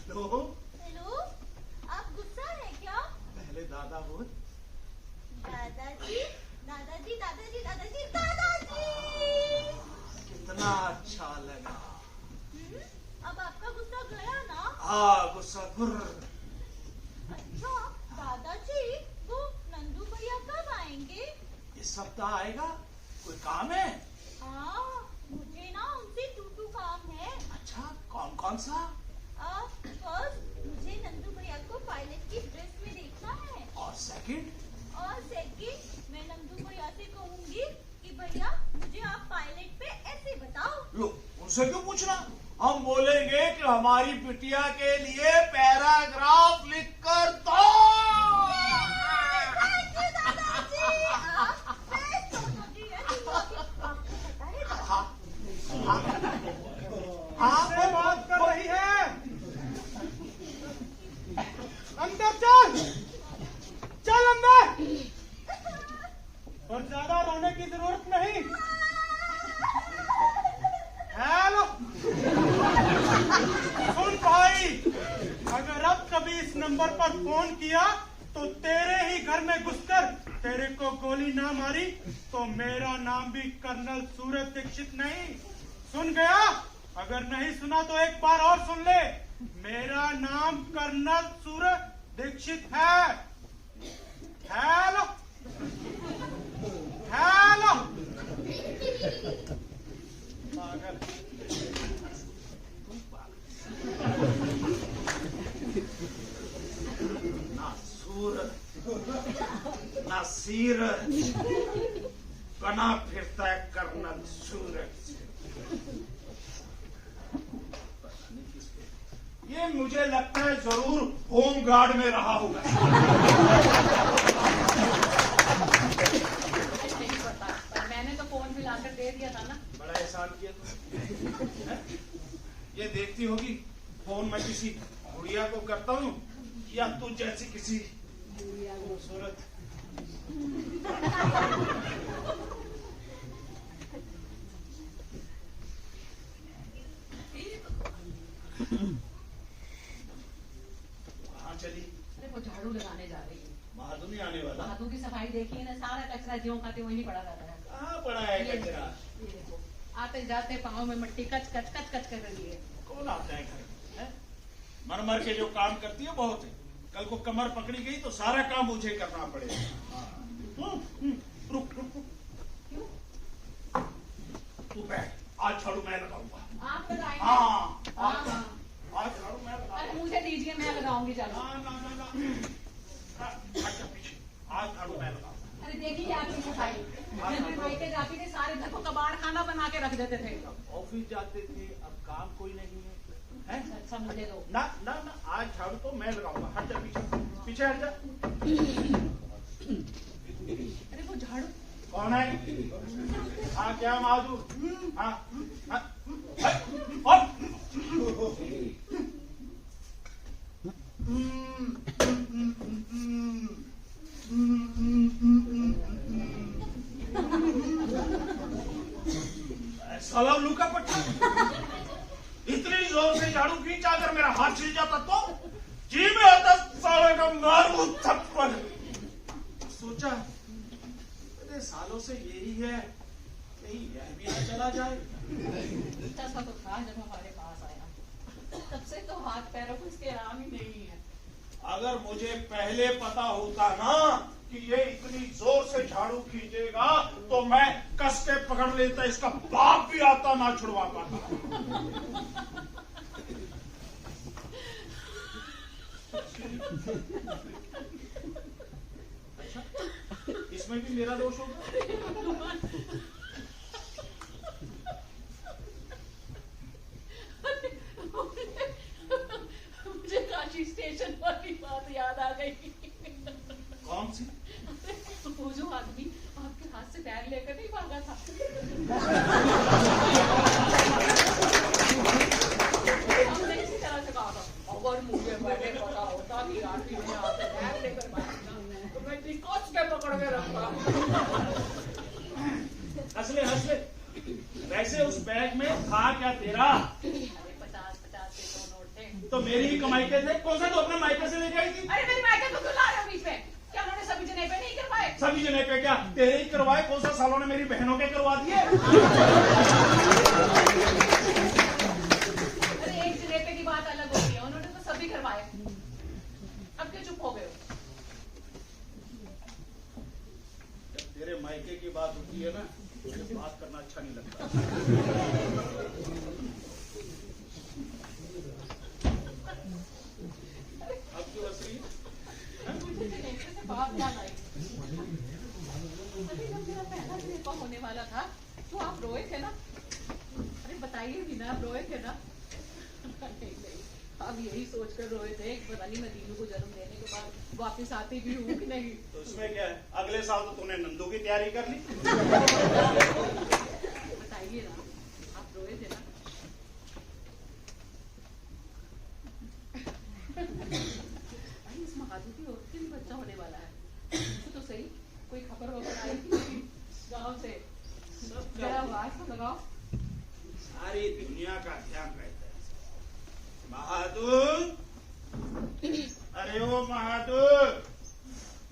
हेलो, हेलो, आप गुस्सा है क्या? पहले दादा बोल। दादाजी, दादाजी, दादाजी, दादाजी, दादाजी। कितना अच्छा लगा। अब आपका गुस्सा गया ना? हाँ, गुस्सा गुर। अच्छा, दादाजी, वो नंदू भैया कब आएंगे? इस सप्ताह आएगा। कोई काम है? हाँ, मुझे ना उनसे टूटू काम है। अच्छा, कौन कौन सा? फर्स्ट, मुझे नंदू भैया को पायलट की ड्रेस में देखना है। और सेकंड? और सेकंड, मैं नंदू भैया से कहूंगी कि भैया मुझे आप पायलट पे ऐसे बताओ। लो, उनसे क्यों पूछना? हम बोलेंगे कि हमारी बिटिया के लिए पैराग्राफ लिख कर दो। थैंक यू दादाजी। आप बेस्ट दादाजी हैं दुनिया की। आपको पता है किससे बात कर रही है? अंदर चल, चल अंदर। और ज्यादा रोने की जरूरत नहीं। हेलो, सुन भाई, अगर अब कभी इस नंबर पर फोन किया तो तेरे ही घर में घुसकर तेरे को गोली ना मारी तो मेरा नाम भी कर्नल सूरज दीक्षित नहीं। सुन गया? अगर नहीं सुना तो एक बार और सुन ले। मेरा नाम कर्नल सूरज दीक्षित है। Hello, hello. पागल। ना सूरज, ना सीरज, बना फिरता है कर्नल सूरज। ये मुझे लगता है जरूर होम गार्ड में रहा होगा। नहीं पता, पर मैंने तो फोन भी लाकर दे दिया था ना। बड़ा एहसान किया तुमने। ये देखती होगी फोन मैं किसी गुड़िया को करता हूँ या तू जैसी किसी खूबसूरत। कहाँ चली? अरे वो झाड़ू लगाने जा रही है। बहादुर नहीं आने वाला। बहादुर की सफाई देखी है ना, सारा कचरा ज्यों खाते वहीं पड़ा रहता है। कहाँ पड़ा है कचरा? ये देखो, आते जाते पाँव में मिट्टी कच कच कच कच कर रही है। कौन आता है घर में? मर मर के जो काम करती है बहुत है। कल को कमर पकड़ी गई तो सारा काम मुझे करना पड़ेगा। रुक रुक रुक। क्यों? तू बैठ, आज झाड़ू मैं लगाऊंगा। आप लगाएंगे? हाँ, हाँ। आज झाड़ू मैं अरे लगाऊंगा। मुझे दीजिए, मैं लगाऊंगी झाड़ू। ना ना ना ना। अच्छा पीछे, आज झाड़ू मैं लगाऊंगा। अरे देखिए आपकी सफाई, जब मैं मायके जाती थी सारे घर को कबाड़ खाना बना के रख देते थे। ऑफिस जाते थे, अब काम कोई नहीं है, हैं? अच्छा मुझे दो। ना ना ना, आज झाड़ू तो मैं लगाऊंगा। हट जा पीछे, पीछे हट जा। अरे वो झाड़ू कौन है? हाँ क्या माधु? हाँ हाँ, और साला लूका पट्टा, इतनी जोर से झाड़ू खींचा, अगर मेरा हाथ छिल जाता तो जी में आता साले का मारू थप्पड़। सोचा इतने सालों से यही है, कहीं यह भी ना चला जाए। ऐसा तो था जब हमारे पास आया, तब से तो हाथ पैरों को इसके आराम ही नहीं है। अगर मुझे पहले पता होता ना कि ये इतनी जोर से झाड़ू खींचेगा तो मैं कस के पकड़ लेता, इसका बाप भी आता ना छुड़वा पाता। इसमें भी मेरा दोष होगा? वाली स्टेशन वाली बात याद आ गई। कौन सी? वो जो आदमी आपके हाथ से बैग लेकर नहीं भागा था। हमने इसी तरह से कहा था, अगर मुझे पहले पता होता कि आरती में हाथ से बैग लेकर भागा तो मैं निकोच के पकड़ के रखता। हंस ले। वैसे उस बैग में था क्या तेरा? 50-50 के 2 नोट थे। तो मेरी ही कमाई के थे। कौन सा तो अपने मायके से लेके आई थी? अरे मेरी मायके को क्यों ला रहे हो बीच में? क्या उन्होंने सभी जने पे नहीं करवाए? सभी जने पे क्या तेरे ही करवाए? कौन सा सालों ने मेरी बहनों के करवा दिए? अरे एक जनेपे की बात अलग होती है, उन्होंने तो सभी करवाए। अब क्यों चुप हो गए हो? जब तेरे मायके की बात होती है ना, मुझे बात करना अच्छा नहीं लगता। अब क्यों हंस रही है? मुझे जनेपे से बात याद आई। अरे जब मेरा पहला जनेपा होने वाला था तो आप रोए थे ना? अरे बताइए भी ना, आप रोए थे ना? नहीं, आप यही सोचकर रोए थे कि पता नहीं मैं दीनू को जन्म देने के बाद वापस आती भी हूँ कि नहीं। तो उसमें क्या है? अगले साल तो तूने नंदू की तैयारी कर ली। बताइए ना, आप रोए थे ना? भाई इस महादू की औरत के भी बच्चा होने वाला है। तो सही कोई खबर वगैरह आई थी गाँव से? जरा आवाज तो लगाओ। सारी दुनिया का ध्यान रहता है। बहादुर, अरे ओ बहादुर,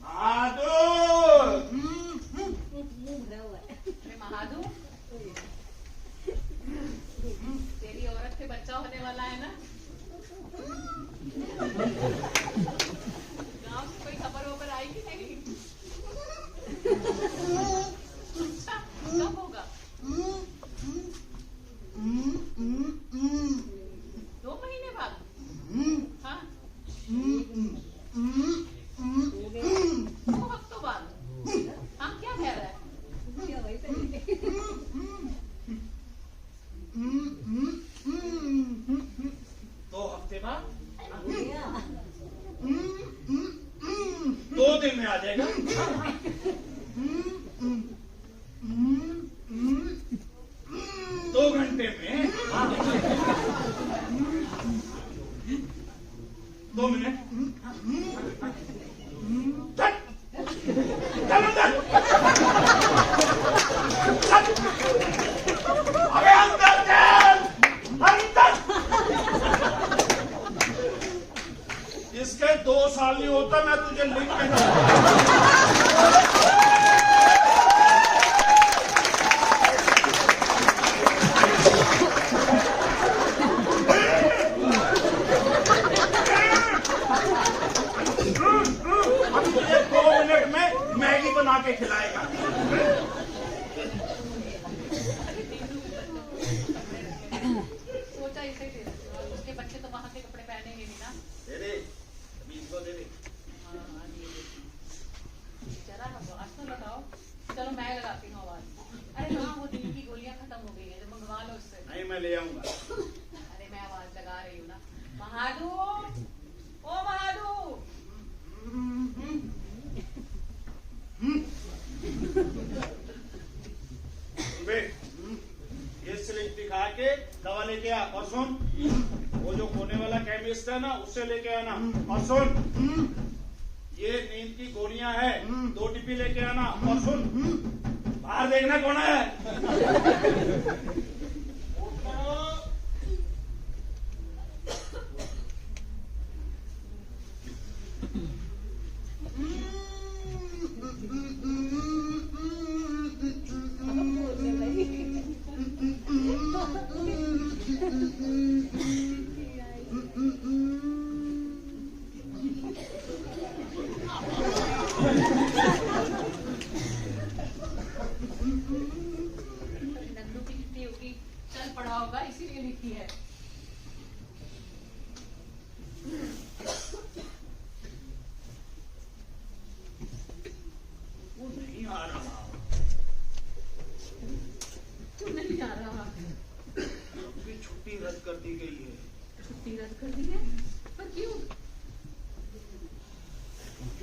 बहादुर। अरे महादू, तेरी औरत से बच्चा होने वाला है ना? गाँव से कोई खबर वबर आई कि नहीं? अच्छा, कब होगा? 2 महीने बाद? हाँ, 2 हफ्तों बाद? हाँ, क्या कह रहा है? 2 हफ्ते बाद? 2 दिन में आ जाएगा। 2 घंटे में? 2 मिनट? चल, चल अंदर। चल। अरे अंदर चल, अंदर। इसके 2 साल नहीं होता, मैं तुझे लिख के दूंगा। अब तुझे 2 मिनट में मैगी बना के खिलाएगा। सोचा इसे दे देते हैं। उसके बच्चे तो वहाँ के कपड़े पहनेंगे नहीं ना। दे दे, अभी इसको दे दे। हाँ, ये देखिए। जरा आवाज तो लगाओ। चलो मैं लगाती हूँ आवाज। अरे हाँ, वो दिल की गोलियां खत्म हो गई है, तो मंगवा लो उससे। नहीं, मैं ले आऊंगा। अरे मैं आवाज लगा रही हूँ ना। महादू, ओ महादू। बे, ये स्लिप दिखा के दवा लेके आ। और सुन, वो जो कोने वाला केमिस्ट है ना, उससे लेके आना। और सुन, ये नींद की गोलियां है, 2 डिब्बी लेके आना। और सुन, बाहर देखना कौन है। नंदू की कितनी होगी, चल पड़ा होगा, इसीलिए लिखी है। वो नहीं आ रहा। क्यों नहीं आ रहा? छुट्टी रद्द कर दी गई है। छुट्टी रद्द कर दी है? पर क्यों?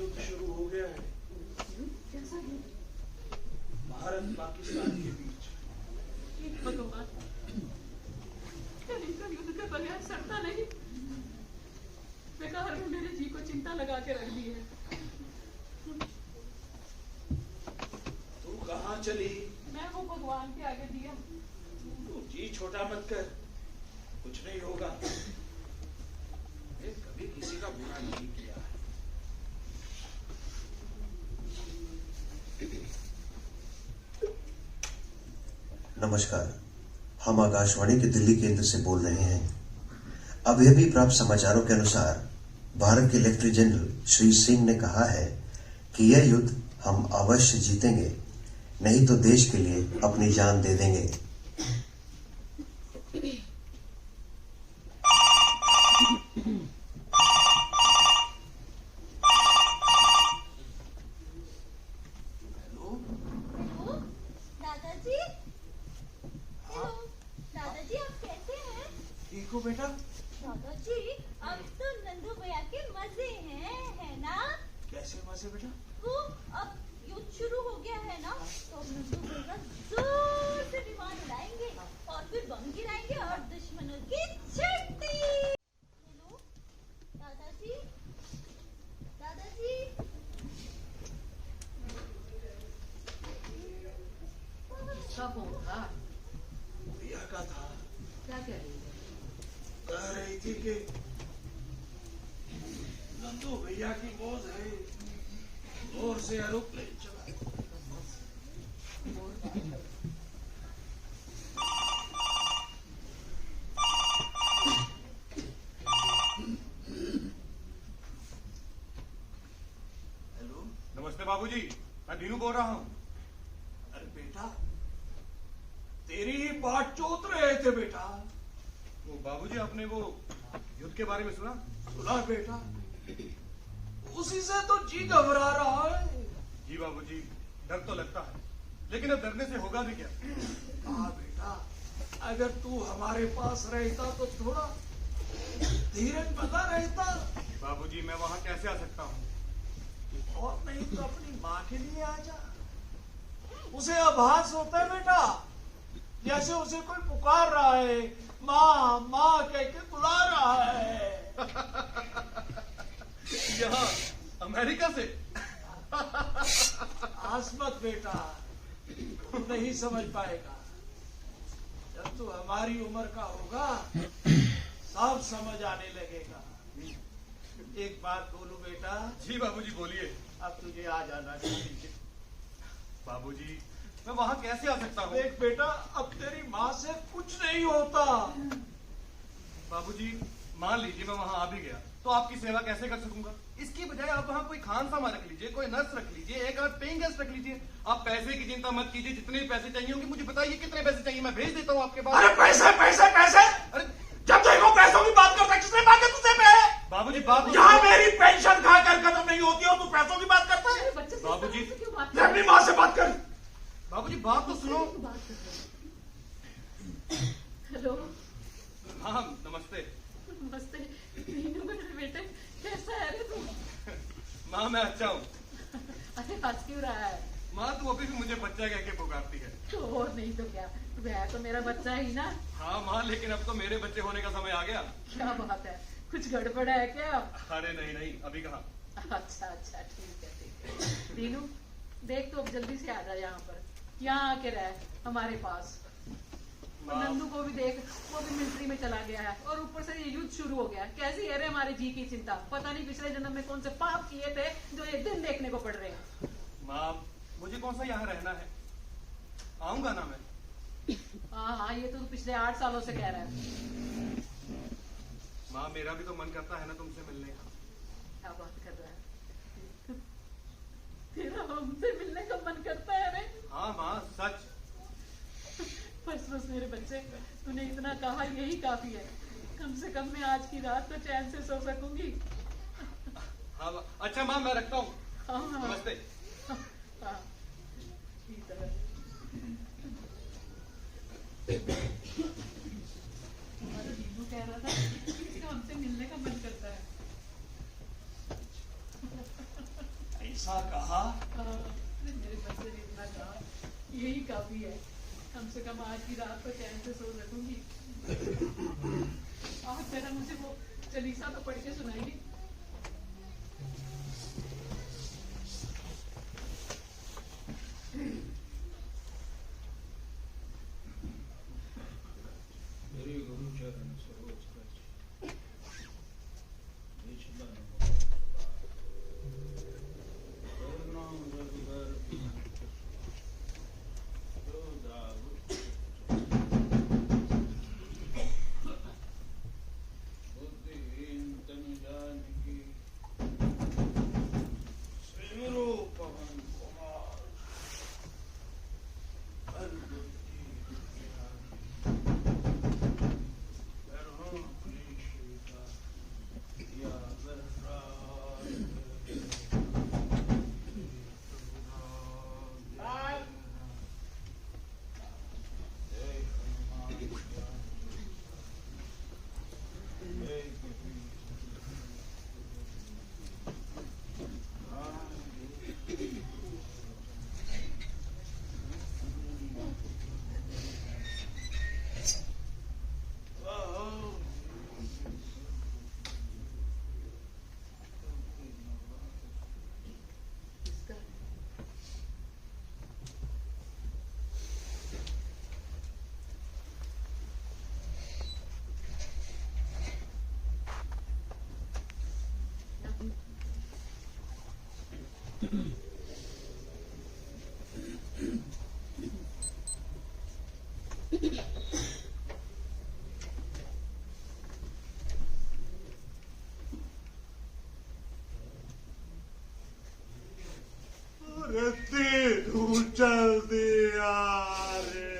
युद्ध शुरू हो गया है। कैसा युद्ध? भारत पाकिस्तान के बीच। हे भगवान, कहीं तो युद्ध के बगैर सरता नहीं। बेकार में मेरे जी को चिंता लगा के रख दी है। तू कहाँ चली? मैं वो भगवान के आगे दिया। तू जी छोटा मत कर, कुछ नहीं होगा। मैं कभी किसी का बुरा नहीं किया है। नमस्कार, हम आकाशवाणी के दिल्ली केंद्र से बोल रहे हैं। अभी अभी प्राप्त समाचारों के अनुसार भारत के लेफ्टिनेंट जनरल श्री सिंह ने कहा है कि यह युद्ध हम अवश्य जीतेंगे, नहीं तो देश के लिए अपनी जान दे देंगे। हेलो, हेलो दादाजी। हेलो दादाजी, आप कैसे हैं? ठीक हो बेटा? दादाजी, अब तो नंदू भैया के मजे हैं, है ना? कैसे मजे बेटा? वो अब युद्ध शुरू हो गया है ना, तो नंदू भैया जोर से विमान उड़ाएंगे और फिर बम गिराएंगे और दुश्मनों की छुट्टी। हेलो दादाजी। दादाजी। क्या फोन था? भैया का था। क्या कह रही है? कह रही थी कि नंदू भैया की मौज है, जोर से एरोप्लेन चला। हेलो, नमस्ते बाबूजी, मैं दीनू बोल रहा हूँ। अरे बेटा, तेरी ही बाट चोत रहे थे बेटा। वो बाबूजी, आपने वो युद्ध के बारे में सुना? सुना बेटा, उसी से तो जी घबरा रहा है। जी बाबूजी, डर तो लगता है, लेकिन अब डरने से होगा भी क्या? हाँ बेटा, अगर तू हमारे पास रहता तो थोड़ा धीरज बना रहता। बाबूजी, मैं वहाँ कैसे आ सकता हूँ? और नहीं तो अपनी माँ के लिए आ जा। उसे आभास होता है बेटा, जैसे उसे कोई पुकार रहा है, माँ माँ कह के बुला रहा है। यहाँ अमेरिका से? आसमत बेटा, तू नहीं समझ पाएगा। जब तू हमारी उम्र का होगा सब समझ आने लगेगा। एक बात बोलूं बेटा? जी बाबूजी, बोलिए। अब तुझे आ जाना चाहिए। बाबूजी, मैं वहाँ कैसे आ सकता हूँ? देख बेटा, अब तेरी माँ से कुछ नहीं होता। बाबूजी, मान लीजिए मैं वहाँ आ भी गया, तो आपकी सेवा कैसे कर सकूंगा? इसकी बजाय आप वहाँ कोई खानसामा रख लीजिए, कोई नर्स रख लीजिए, एक आध पेइंग गेस्ट रख लीजिए। आप पैसे की चिंता मत कीजिए, जितने भी पैसे चाहिए होंगे मुझे बताइए कितने पैसे चाहिए, मैं भेज देता हूँ आपके पास। अरे पैसे पैसे पैसे! अरे जब देखो पैसों की बात करता है, किसने मांगे तुझसे पैसे? बाबूजी, बात तो यहाँ मेरी पेंशन खाकर खत्म नहीं होती और तू पैसों की बात करता है? बच्चे से बाबूजी। इस तरह से क्यों बात मैं अपनी माँ से बात कर। बाबूजी, बात तो सुनो। बात कर रहे हैं। हेलो, हाँ, नमस्ते। नमस्ते। मीनू मेरे बेटे, कैसा है रे तू? माँ, मैं अच्छा हूँ। अरे हंस क्यों रहा है? माँ, तू अभी भी मुझे बच्चा कह के पुकारती है। तो और नहीं तो क्या, तू है तो मेरा बच्चा ही ना। हाँ माँ, लेकिन अब तो मेरे बच्चे होने का समय आ गया। क्या बात है, कुछ गड़बड़ है क्या? अरे नहीं नहीं, अभी कहाँ। अच्छा अच्छा, ठीक है। दीनू, देख तो अब जल्दी से आ जा यहाँ पर, यहाँ आके रह हमारे पास। और माँ, नंदू को भी देख, वो भी मिलिट्री में चला गया है और ऊपर से ये युद्ध शुरू हो गया। कैसी है रे हमारे जी की चिंता? पता नहीं पिछले जन्म में कौन से पाप किए थे जो ये दिन देखने को पड़ रहे हैं। माँ, मुझे कौन सा यहाँ रहना है? आऊंगा ना मैं। हाँ हाँ, ये तो तू पिछले 8 सालों से कह रहा है। माँ, मेरा भी तो मन करता है ना तुमसे मिलने का। क्या बात कर रहा है? तेरा हमसे मिलने का मन करता है रे? हाँ माँ, सच। बस बस मेरे बच्चे, तूने इतना कहा यही काफी है। कम से कम मैं आज की रात तो चैन से सो सकूंगी। हाँ माँ। अच्छा माँ, मैं रखता हूँ। हाँ हाँ नमस्ते। हाँ, ठीक है। हमारा दीनू कह रहा था कि हमसे मिलने का मन करता है। ऐसा कहा? मेरे बच्चे ने इतना कहा, यही काफी है। कम से कम आज की रात को चैन से सो सकूंगी। आज जरा मुझे वो चालीसा तो पढ़ के सुनाइए। मेरी गुरु चरण सरोज रज, निष्ठा करुणाम रघुबर बिमल, जो दाऊद बुद्धिहीन तनु जानकी, सिमरो पवन कुमार, बल बुद्धि तू चल दिया रे।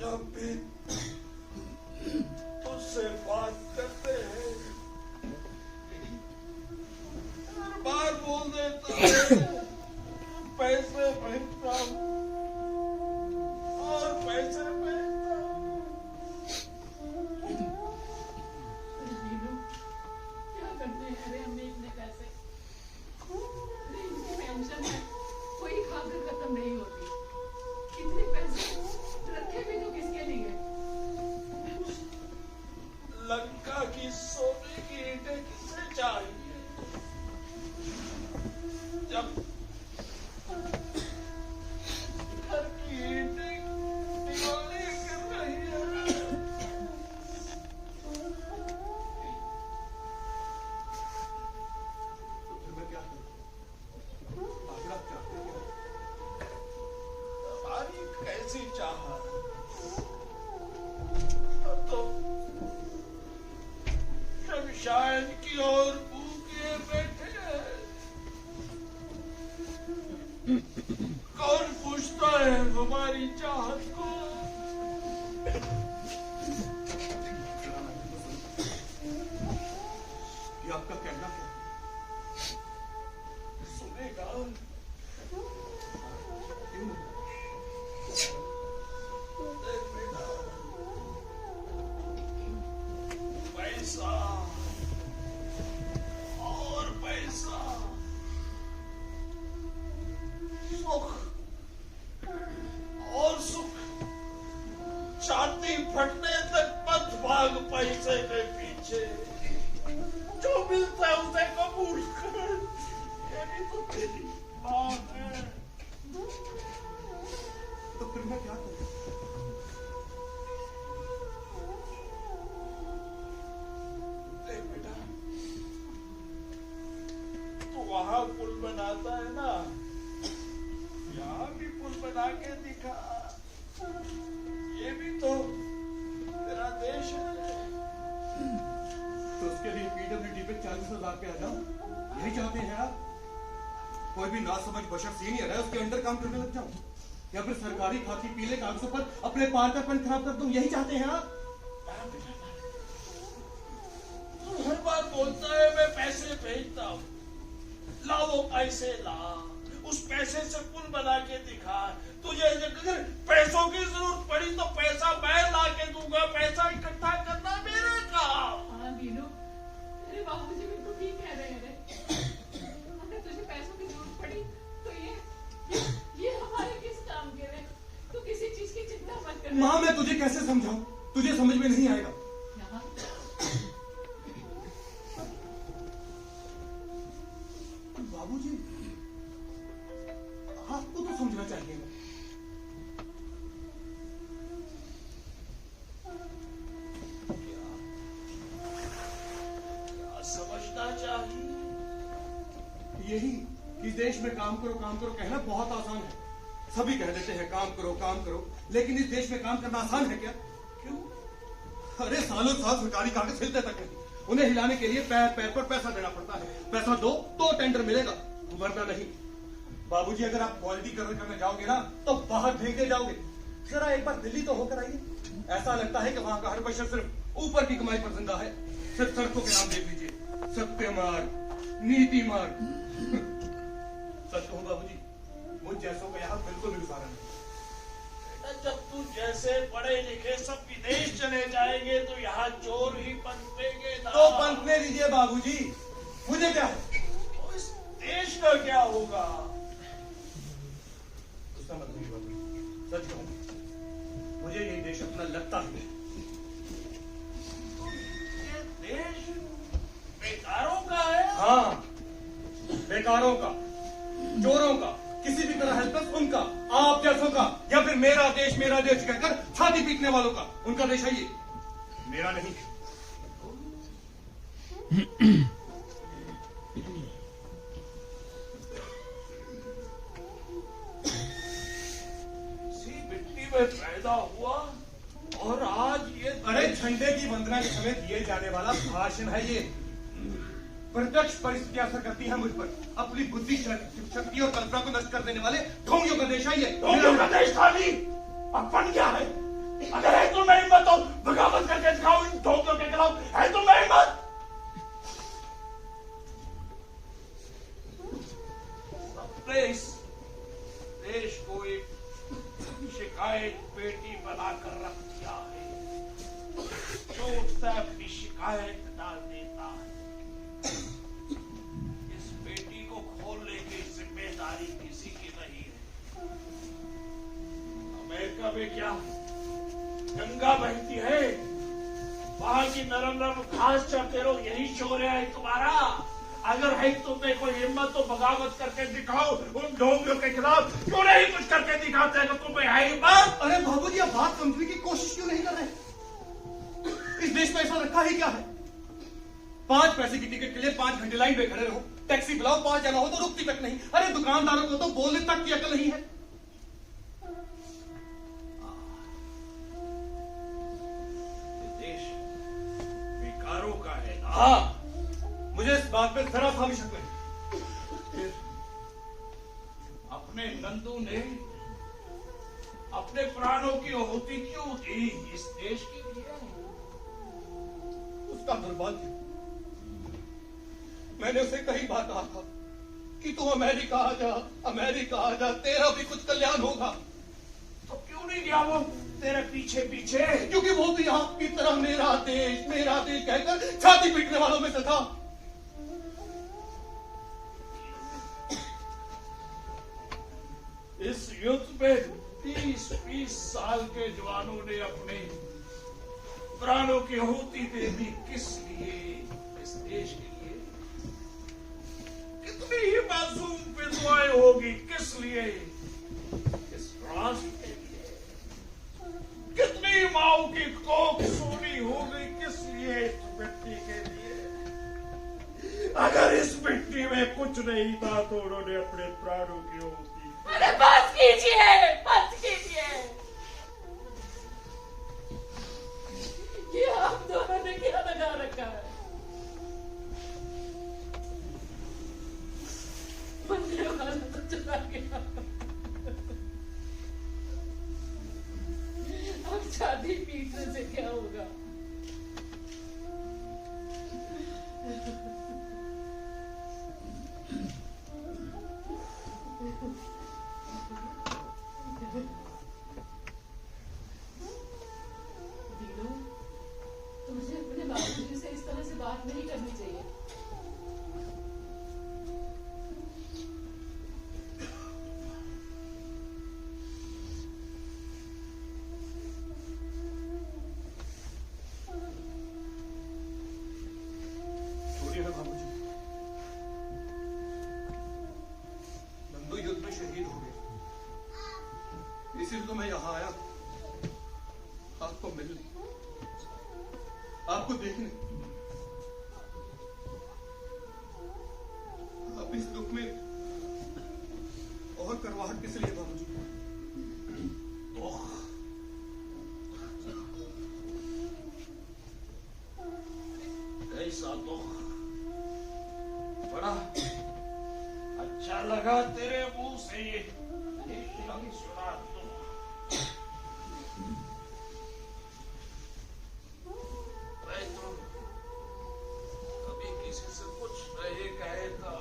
जब भी उससे बात करते हैं हर बार बोल देता है पैसे भेजता हूँ और पैसे भेजता हूँ। नीलू, क्या करते हैं अरे हमने इतने पैसे? अरे इनकी पेंशन है, कोई खाकर खत्म नहीं होती। इतने पैसे रखे भी तो किसके लिए? लंका की सोने की ईंटें किसे चाहिए जब घर की ईंटें दीवारें गिर रही है। तो फिर मैं क्या करूं? आखिर आप चाहते क्या? हमारी कैसी चाहत तो शमशान की ओर मुंह किए बैठे हैं। कौन पूछता है हमारी चाहत को? ये आपका कहना क्या? सुनेगा क्यों? देख बेटा, पैसा और पैसा, सुख और सुख, छाती फटने तक मत भाग पैसे के पीछे। मिलता है उसे कबूल कर। ये भी तो तेरी बात है। तो फिर मैं क्या करूं? देख बेटा, तू वहां पुल बनाता है ना, यहाँ भी पुल बना के दिखा। ये भी तो तेरा देश है। तो उसके लिए PWD पे 40,000 पे आ जाओ, यही चाहते हैं आप? कोई भी ना समझ बशर सीनियर है, उसके अंडर काम करने लग जाऊं, या फिर सरकारी खाकी पीले कागजों पर अपने पार का पेन खराब कर दूं, यही चाहते हैं आप? तू हर बार बोलता है मैं पैसे भेजता हूँ, ला वो पैसे ला, उस पैसे से पुल बना के दिखा। तुझे अगर पैसों की जरूरत पड़ी तो पैसा मैं ला के दूंगा, पैसा इकट्ठा करना मेरे काम। हाँ मीनू, तेरे बाबूजी बिल्कुल ठीक कह रहे हैं रे। अगर तुझे पैसों की जरूरत पड़ी तो ये हमारे किस काम के रे? तू किसी चीज की चिंता मत कर। माँ, मैं तुझे कैसे समझाऊं? तुझे समझ में नहीं आएगा। यहाँ बाबूजी, आपको तो समझना चाहिए ना। क्या समझना चाहिए? यही कि देश में काम करो कहना बहुत आसान है। सभी कह देते हैं काम करो, लेकिन इस देश में काम करना आसान है क्या? क्यों? अरे सालों साल सरकारी कागज हिलते तक नहीं, उन्हें हिलाने के लिए पैर पैर पर पैसा देना पड़ता है। पैसा दो तो टेंडर मिलेगा, वरना नहीं। बाबूजी, अगर आप क्वालिटी कलर करने जाओगे ना तो बाहर फेंके जाओगे। जरा एक बार दिल्ली तो होकर आइए, ऐसा लगता है कि वहां का हर बशर सिर्फ ऊपर की कमाई पर जिंदा है। सिर्फ सड़कों के नाम देख लीजिए, सत्य मार्ग, नीति मार्ग। सच कहूं बाबूजी, मुझ जैसों का यहाँ बिल्कुल भी गुजारा नहीं। जब तू जैसे पढ़े लिखे सब विदेश चले जाएंगे तो यहाँ चोर ही पनपेंगे ना। तो पनपने दीजिए बाबूजी, मुझे क्या है? तो इस देश का क्या होगा? गुस्सा मत करिए बाबूजी, सच कहूं मुझे ये देश अपना लगता है। ये देश बेकारों का है। हाँ, बेकारों का, चोरों का, किसी भी तरह हेल्पलेस उनका, आप जैसों का, या फिर मेरा देश कहकर छाती पीटने वालों का। उनका देश है ये, मेरा नहीं। इसी मिट्टी में पैदा हुआ और आज ये अरे झंडे की वंदना के समय दिए जाने वाला भाषण है ये। प्रत्यक्ष परिस्थितियां असर करती हैं मुझ पर। अपनी बुद्धि, शक्ति और कल्पना को नष्ट कर देने वाले ढोंगियों का देश है ये। ढोंगियों का देश था नहीं, अब बन गया है। अगर है तो मैं हिम्मत हो बगावत करके दिखाओ इन ढोंगियों के खिलाफ, है तो मैं हिम्मत। सबने इस देश को एक शिकायत पेटी बनाकर रख दिया है, जो उठता है अपनी शिकायत डाल देता है। इस पेटी को खोलने की जिम्मेदारी किसी की नहीं है। अमेरिका में क्या गंगा बहती है, वहां की नरम नरम घास चढ़ते रहो, यही शौर्य है तुम्हारा। अगर है तुम्हें कोई हिम्मत तो बगावत करके दिखाओ उन ढोंगियों के खिलाफ। क्यों नहीं कुछ करके दिखाते हैं? तुम्हें है हिम्मत? अरे बाबूजी, आप बात समझने की कोशिश क्यों नहीं कर रहे? इस देश में ऐसा रखा ही क्या है? 5 पैसे की टिकट के लिए 5 घंटे लाइन में खड़े रहो, टैक्सी बुलाओ, 5 जाना हो तो रुकती तक नहीं। अरे दुकानदारों को तो बोलने तक की अकल नहीं है। देश बेकारों का है ना? हाँ, मुझे इस बात पे जरा सा भी शक नहीं। फिर अपने नंदू ने अपने प्राणों की आहुति क्यों दी इस देश के लिए? उसका दुर्भाग्य, मैंने उसे कई बार कहा था कि तू अमेरिका आ जा, तेरा भी कुछ कल्याण होगा। तो क्यों नहीं गया वो तेरे पीछे पीछे? क्योंकि वो भी आपकी तरह मेरा देश कहकर छाती पीटने वालों में से था। इस युद्ध में 30-20 साल के जवानों ने अपने प्राणों की आहुति दे दी। किस लिए? इस देश के लिए। अपनी ही मासूम विधवाएं होगी, किस लिए? किस राष्ट्र के लिए? कितनी माओ की कोख सोनी होगी, किस लिए? इस मिट्टी के लिए। अगर इस मिट्टी में कुछ नहीं था तो उन्होंने अपने प्राणों की होती। अरे बस कीजिए, बस कीजिए। ये आप दोनों ने क्या लगा रखा है? मंदिर वाला तो चला गया, अब शादी पीटने से क्या होगा? दीनू, तुझे अपने बाबूजी से इस तरह से बात नहीं करनी चाहिए। छोड़िए ना बाबूजी, नंदू युद्ध में शहीद हो गए, इसीलिए तो मैं यहाँ आया आपको मिलने, आपको देखने। आप इस दुख में और करवाहट किस लिए बाबूजी? ऐसा दुख बड़ा अच्छा लगा तेरे मुंह से ये शब्द सुना तो। मैं तो कभी किसी से कुछ नहीं कहता।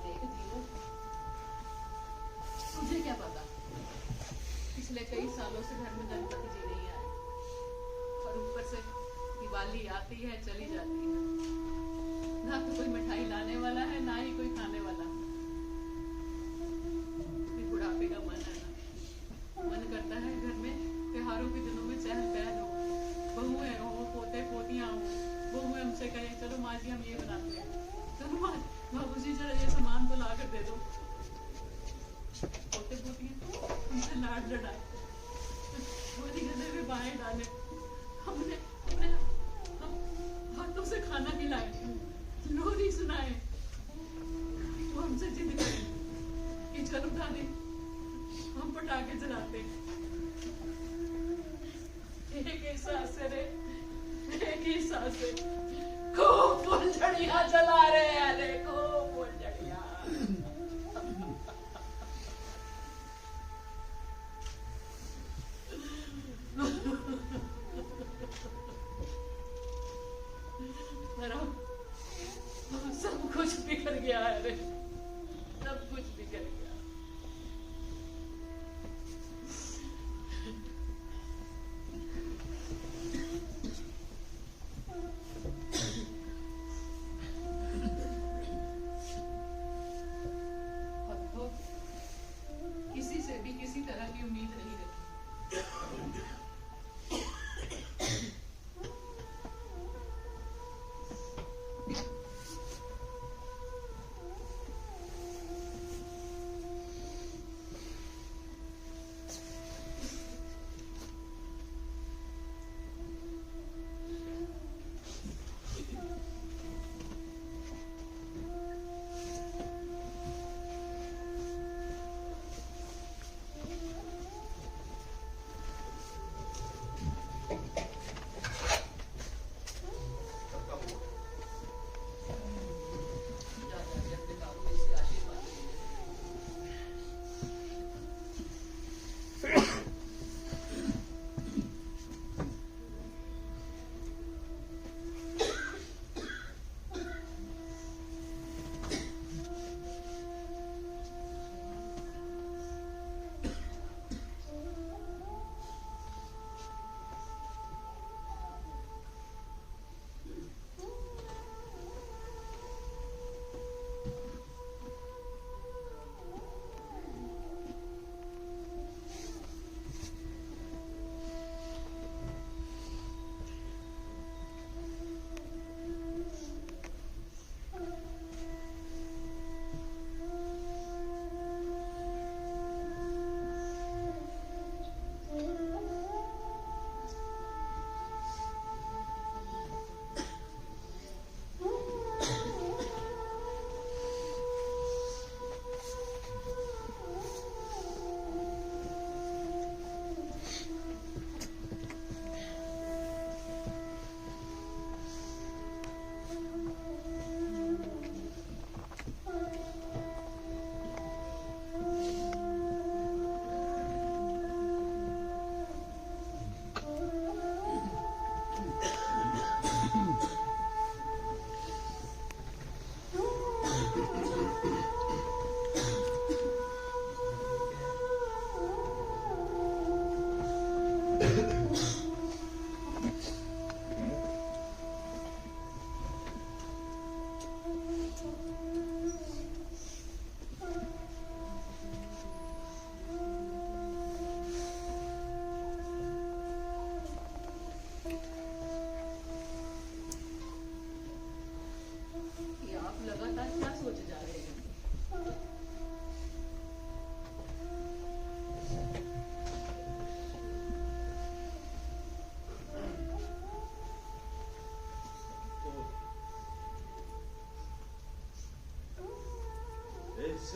देख दीनू, तुझे क्या पता, पिछले कई सालों से घर में गणपति जी नहीं आए, और ऊपर से दिवाली आती है चली जाती है, ना तो कोई मिठाई लाने वाला है ना ही कोई खाने वाला। ये बुढ़ापे का मन है ना, मन करता है घर में त्योहारों के दिनों में चहल पहल हो, बहुएं हो, पोते पोतियां हो, बहुएं हमसे कहे चलो माँ जी हम ये बनाते हैं, चलो माँ बाबूजी जरा ये सामान तो ला कर दे दो। पोते पोतियां उनसे लाड लड़ाए, गोदी गले में बाएं डाले, हमने अपने हम हाथों से खाना खिलाए, लोरी सुनाए, वो हमसे जिद करे कि चलो दादी हम पटाखे जलाते। एक ही सांस से रे, एक ही सांस से खूब फुलझड़ियां जला रहे हैं रे, खूब फुलझड़ियां। पर अब सब कुछ बिखर गया है रे, सब कुछ बिखर गया।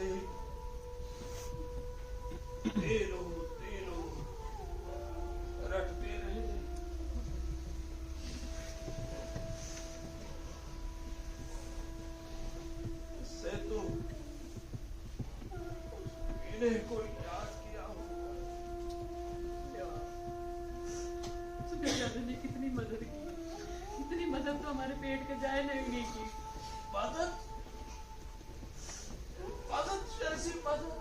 से तेरो रटते रहे। इससे तो इन्हें कोई याद किया होगा। सुबह ने कितनी मदद की, इतनी मदद तो हमारे पेट के जाए नहीं की। मदद जैसी मदद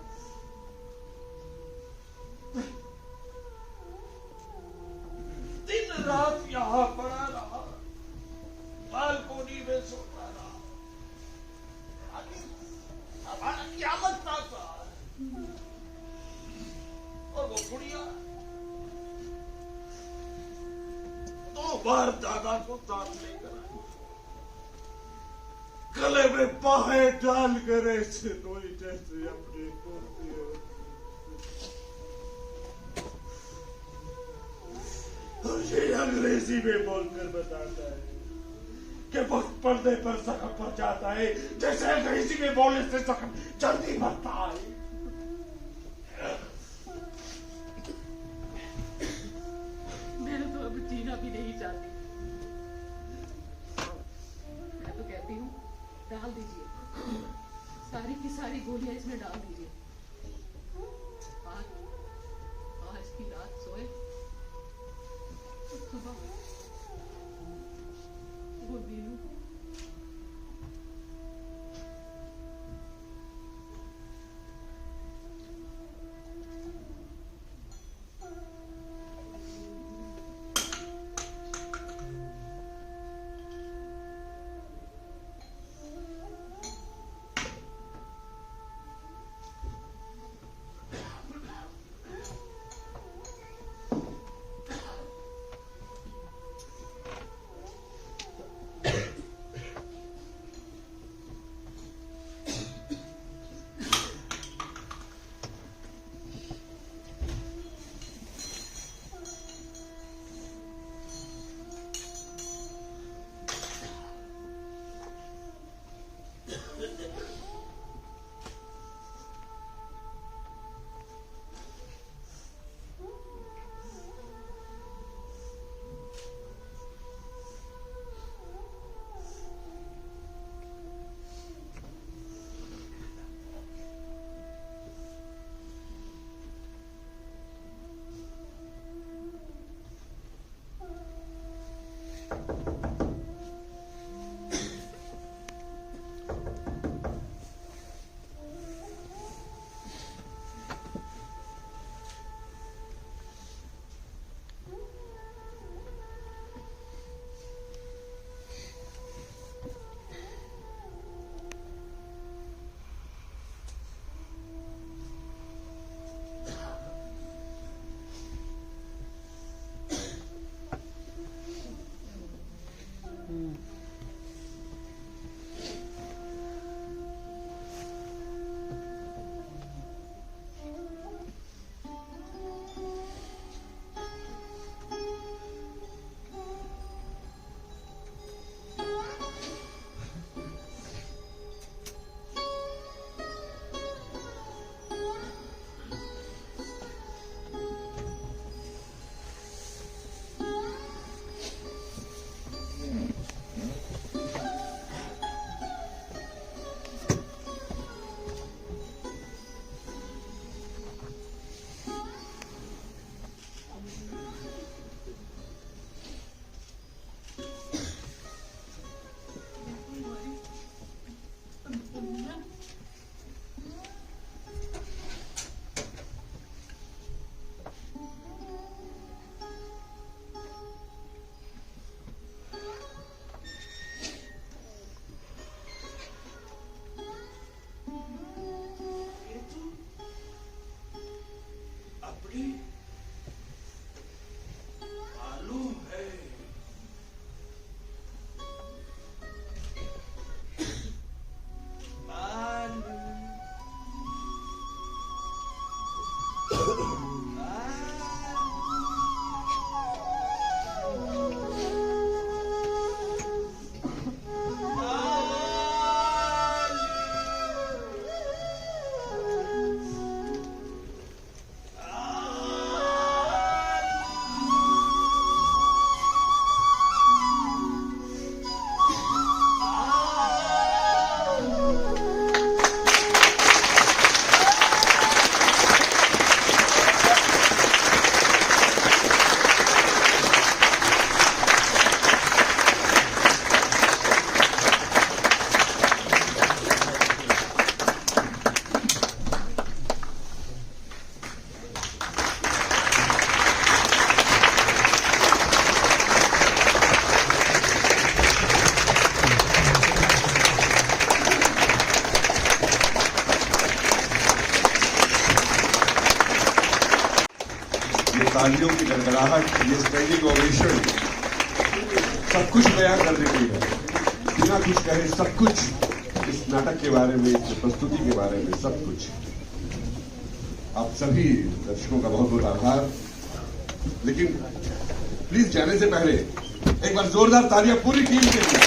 दिन रात यहाँ पड़ा रहा, बालकोनी में सोता रहा। हमारा क्यामत ना था। और वो बुढ़िया 2 बार दादा को दान लेकर आई, गले में बाहें डालकर ऐसे रोई जैसे अपने पोते। और ये अंग्रेजी में बोलकर बताता है कि वक्त पड़ने पर जख्म पर जाता है, जैसे अंग्रेजी में बोलने से जख्म जल्दी भरता है। मैं तो अब जीना भी नहीं चाहती। मैं तो कहती हूँ डाल दीजिए, सारी की सारी गोलियां इसमें डाल दीजिए। आज की रात सोए तो सुबह वो नीलू तालियों की गड़गड़ाहट, ये स्टैंडिंग ओवेशन सब कुछ बयां कर देती है। बिना कुछ कहे सब कुछ इस नाटक के बारे में, इस प्रस्तुति के बारे में सब कुछ। आप सभी दर्शकों का बहुत बहुत आभार। लेकिन प्लीज जाने से पहले एक बार जोरदार तालियां पूरी टीम के लिए।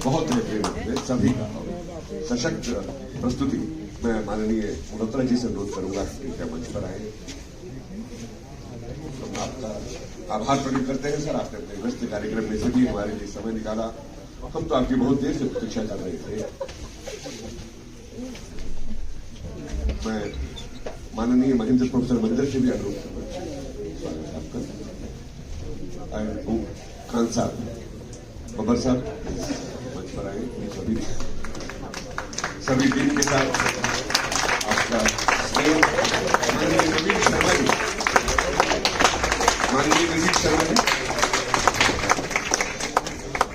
बहुत प्रेम सभी का सशक्त प्रस्तुति। मैं माननीय मल्होत्रा जी से अनुरोध करूंगा कि क्या मंच पर आए। हम आपका आभार प्रकट करते हैं सर, आपने अपने व्यस्त कार्यक्रम में सभी हमारे लिए समय निकाला। हम तो आपकी बहुत देर से प्रतीक्षा कर रहे थे। मैं माननीय महेंद्र प्रोफेसर मंदिर से भी अनुरोध करूंगा आपका। खान साहब, बब्बर साहब मंच पर आए। सभी टीम के साथ आपका स्नेह। माननीय नवीन शर्मा जी,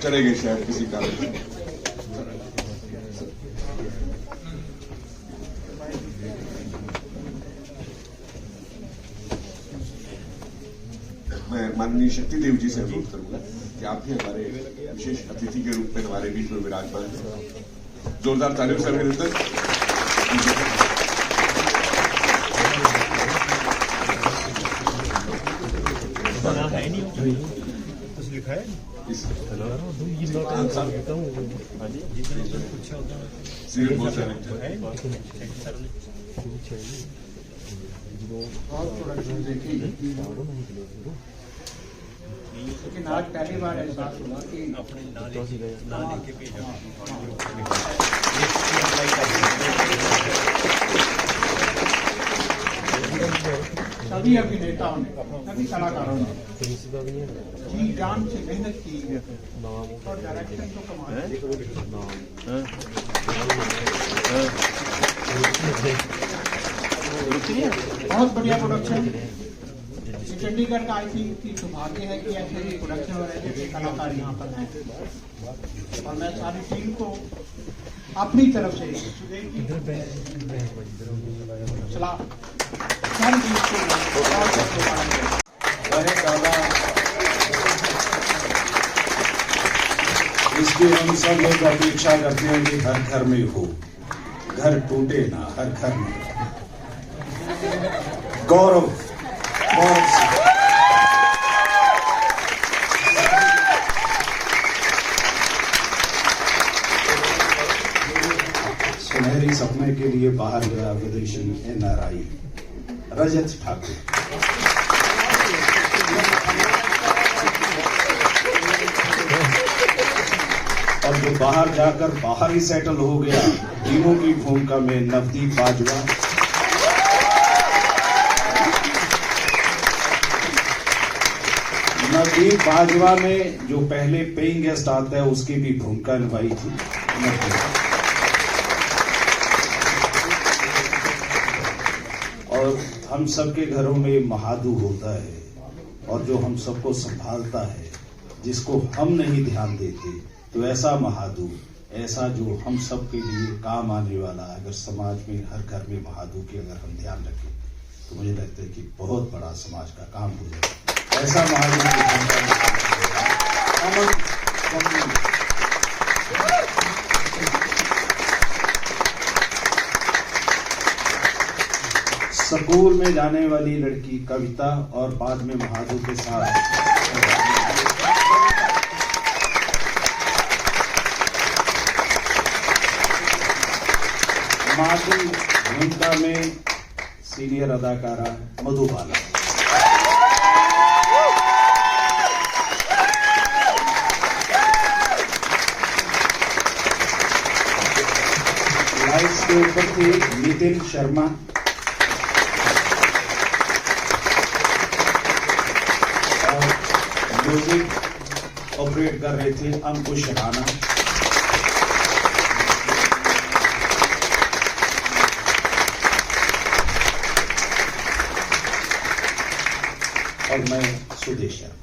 चले गए शायद किसी कारण से। मैं माननीय शक्ति देव जी से अनुरोध करूंगा कि आप भी हमारे विशेष अतिथि के रूप में हमारे बीच में विराजमान हैं। जोरदार तालियों से अभिनंदन। कुछ लिखा है लेकिन आज पहली बार एहसास हुआ कि सभी अभिनेताओं ने, सभी कलाकारों ने जी जान से मेहनत की और डायरेक्शन तो कमाल। बहुत बढ़िया प्रोडक्शन। चंडीगढ़ का आई थिंक की सौभाग्य है कि ऐसे प्रोडक्शन और ऐसे कलाकार यहाँ पर हैं। और मैं सारी टीम को अपनी तरफ से सलाह इसकी हम सब लोग अपेक्षा करते हैं कि हर घर में हो, घर टूटे ना, हर घर में गौरव सुनहरी सपने के लिए बाहर गया विदेशी NRI रजत ठाकुर। और जो बाहर जाकर बाहर ही सेटल हो गया, तीनों की भूमिका में नवदीप बाजवा, नवदीप बाजवा ने जो पहले पेइंग गेस्ट आता है उसकी भी भूमिका निभाई थी। और हम सबके घरों में महादू होता है और जो हम सबको संभालता है, जिसको हम नहीं ध्यान देते, तो ऐसा महादू, ऐसा जो हम सब के लिए काम आने वाला, अगर समाज में हर घर में महादू की अगर हम ध्यान रखें तो मुझे लगता है कि बहुत बड़ा समाज का काम हो जाएगा। ऐसा महादू स्कूल में जाने वाली लड़की कविता और बाद में महादू के साथ महादू भूमिका में सीनियर अदाकारा मधुबाला। लाइट्स के ऊपर थे नितिन शर्मा। म्यूजिक ऑपरेट कर रहे थे अंकुश राणा। और मैं सुदेश शर्मा।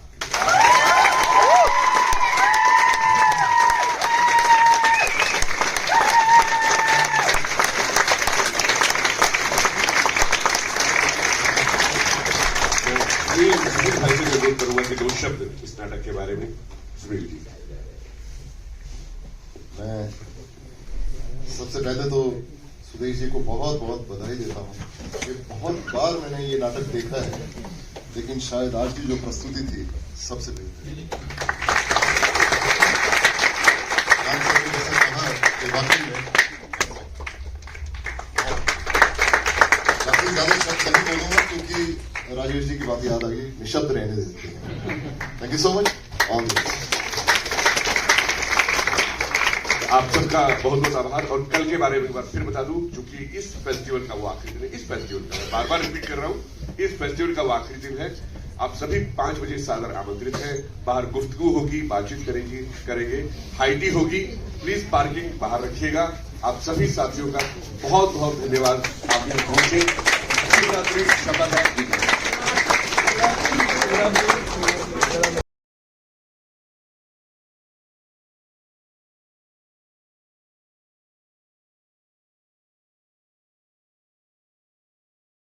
भाई से जरूर करूंगा कि 2 शब्द इस नाटक के बारे में। सुनील जी। मैं सबसे पहले तो सुदेश जी को बहुत बहुत बधाई देता हूँ कि बहुत बार मैंने ये नाटक देखा है, लेकिन शायद आज की जो प्रस्तुति थी सबसे बेहतरीन। जैसे कहा कि वाकई में काफी ज्यादा शब्द नहीं बोलूंगा क्योंकि राजेश जी की बात याद आ गई, निशब्द रहने देते हैं। Thank you so much. All the best. आप सबका बहुत बहुत आभार। और कल के बारे में एक बार फिर बता दूं, क्योंकि इस फेस्टिवल का वो आखिरी दिन है। इस फेस्टिवल का मैं बार बार रिपीट कर रहा हूं, इस फेस्टिवल का वो आखिरी दिन है। आप सभी 5 बजे सादर आमंत्रित हैं। बाहर गुफ्तगू होगी, बातचीत करेंगे, हाई टी होगी। प्लीज पार्किंग बाहर रखिएगा। आप सभी साथियों का बहुत बहुत धन्यवाद। आप यहाँ पहुंचे। शपथ है।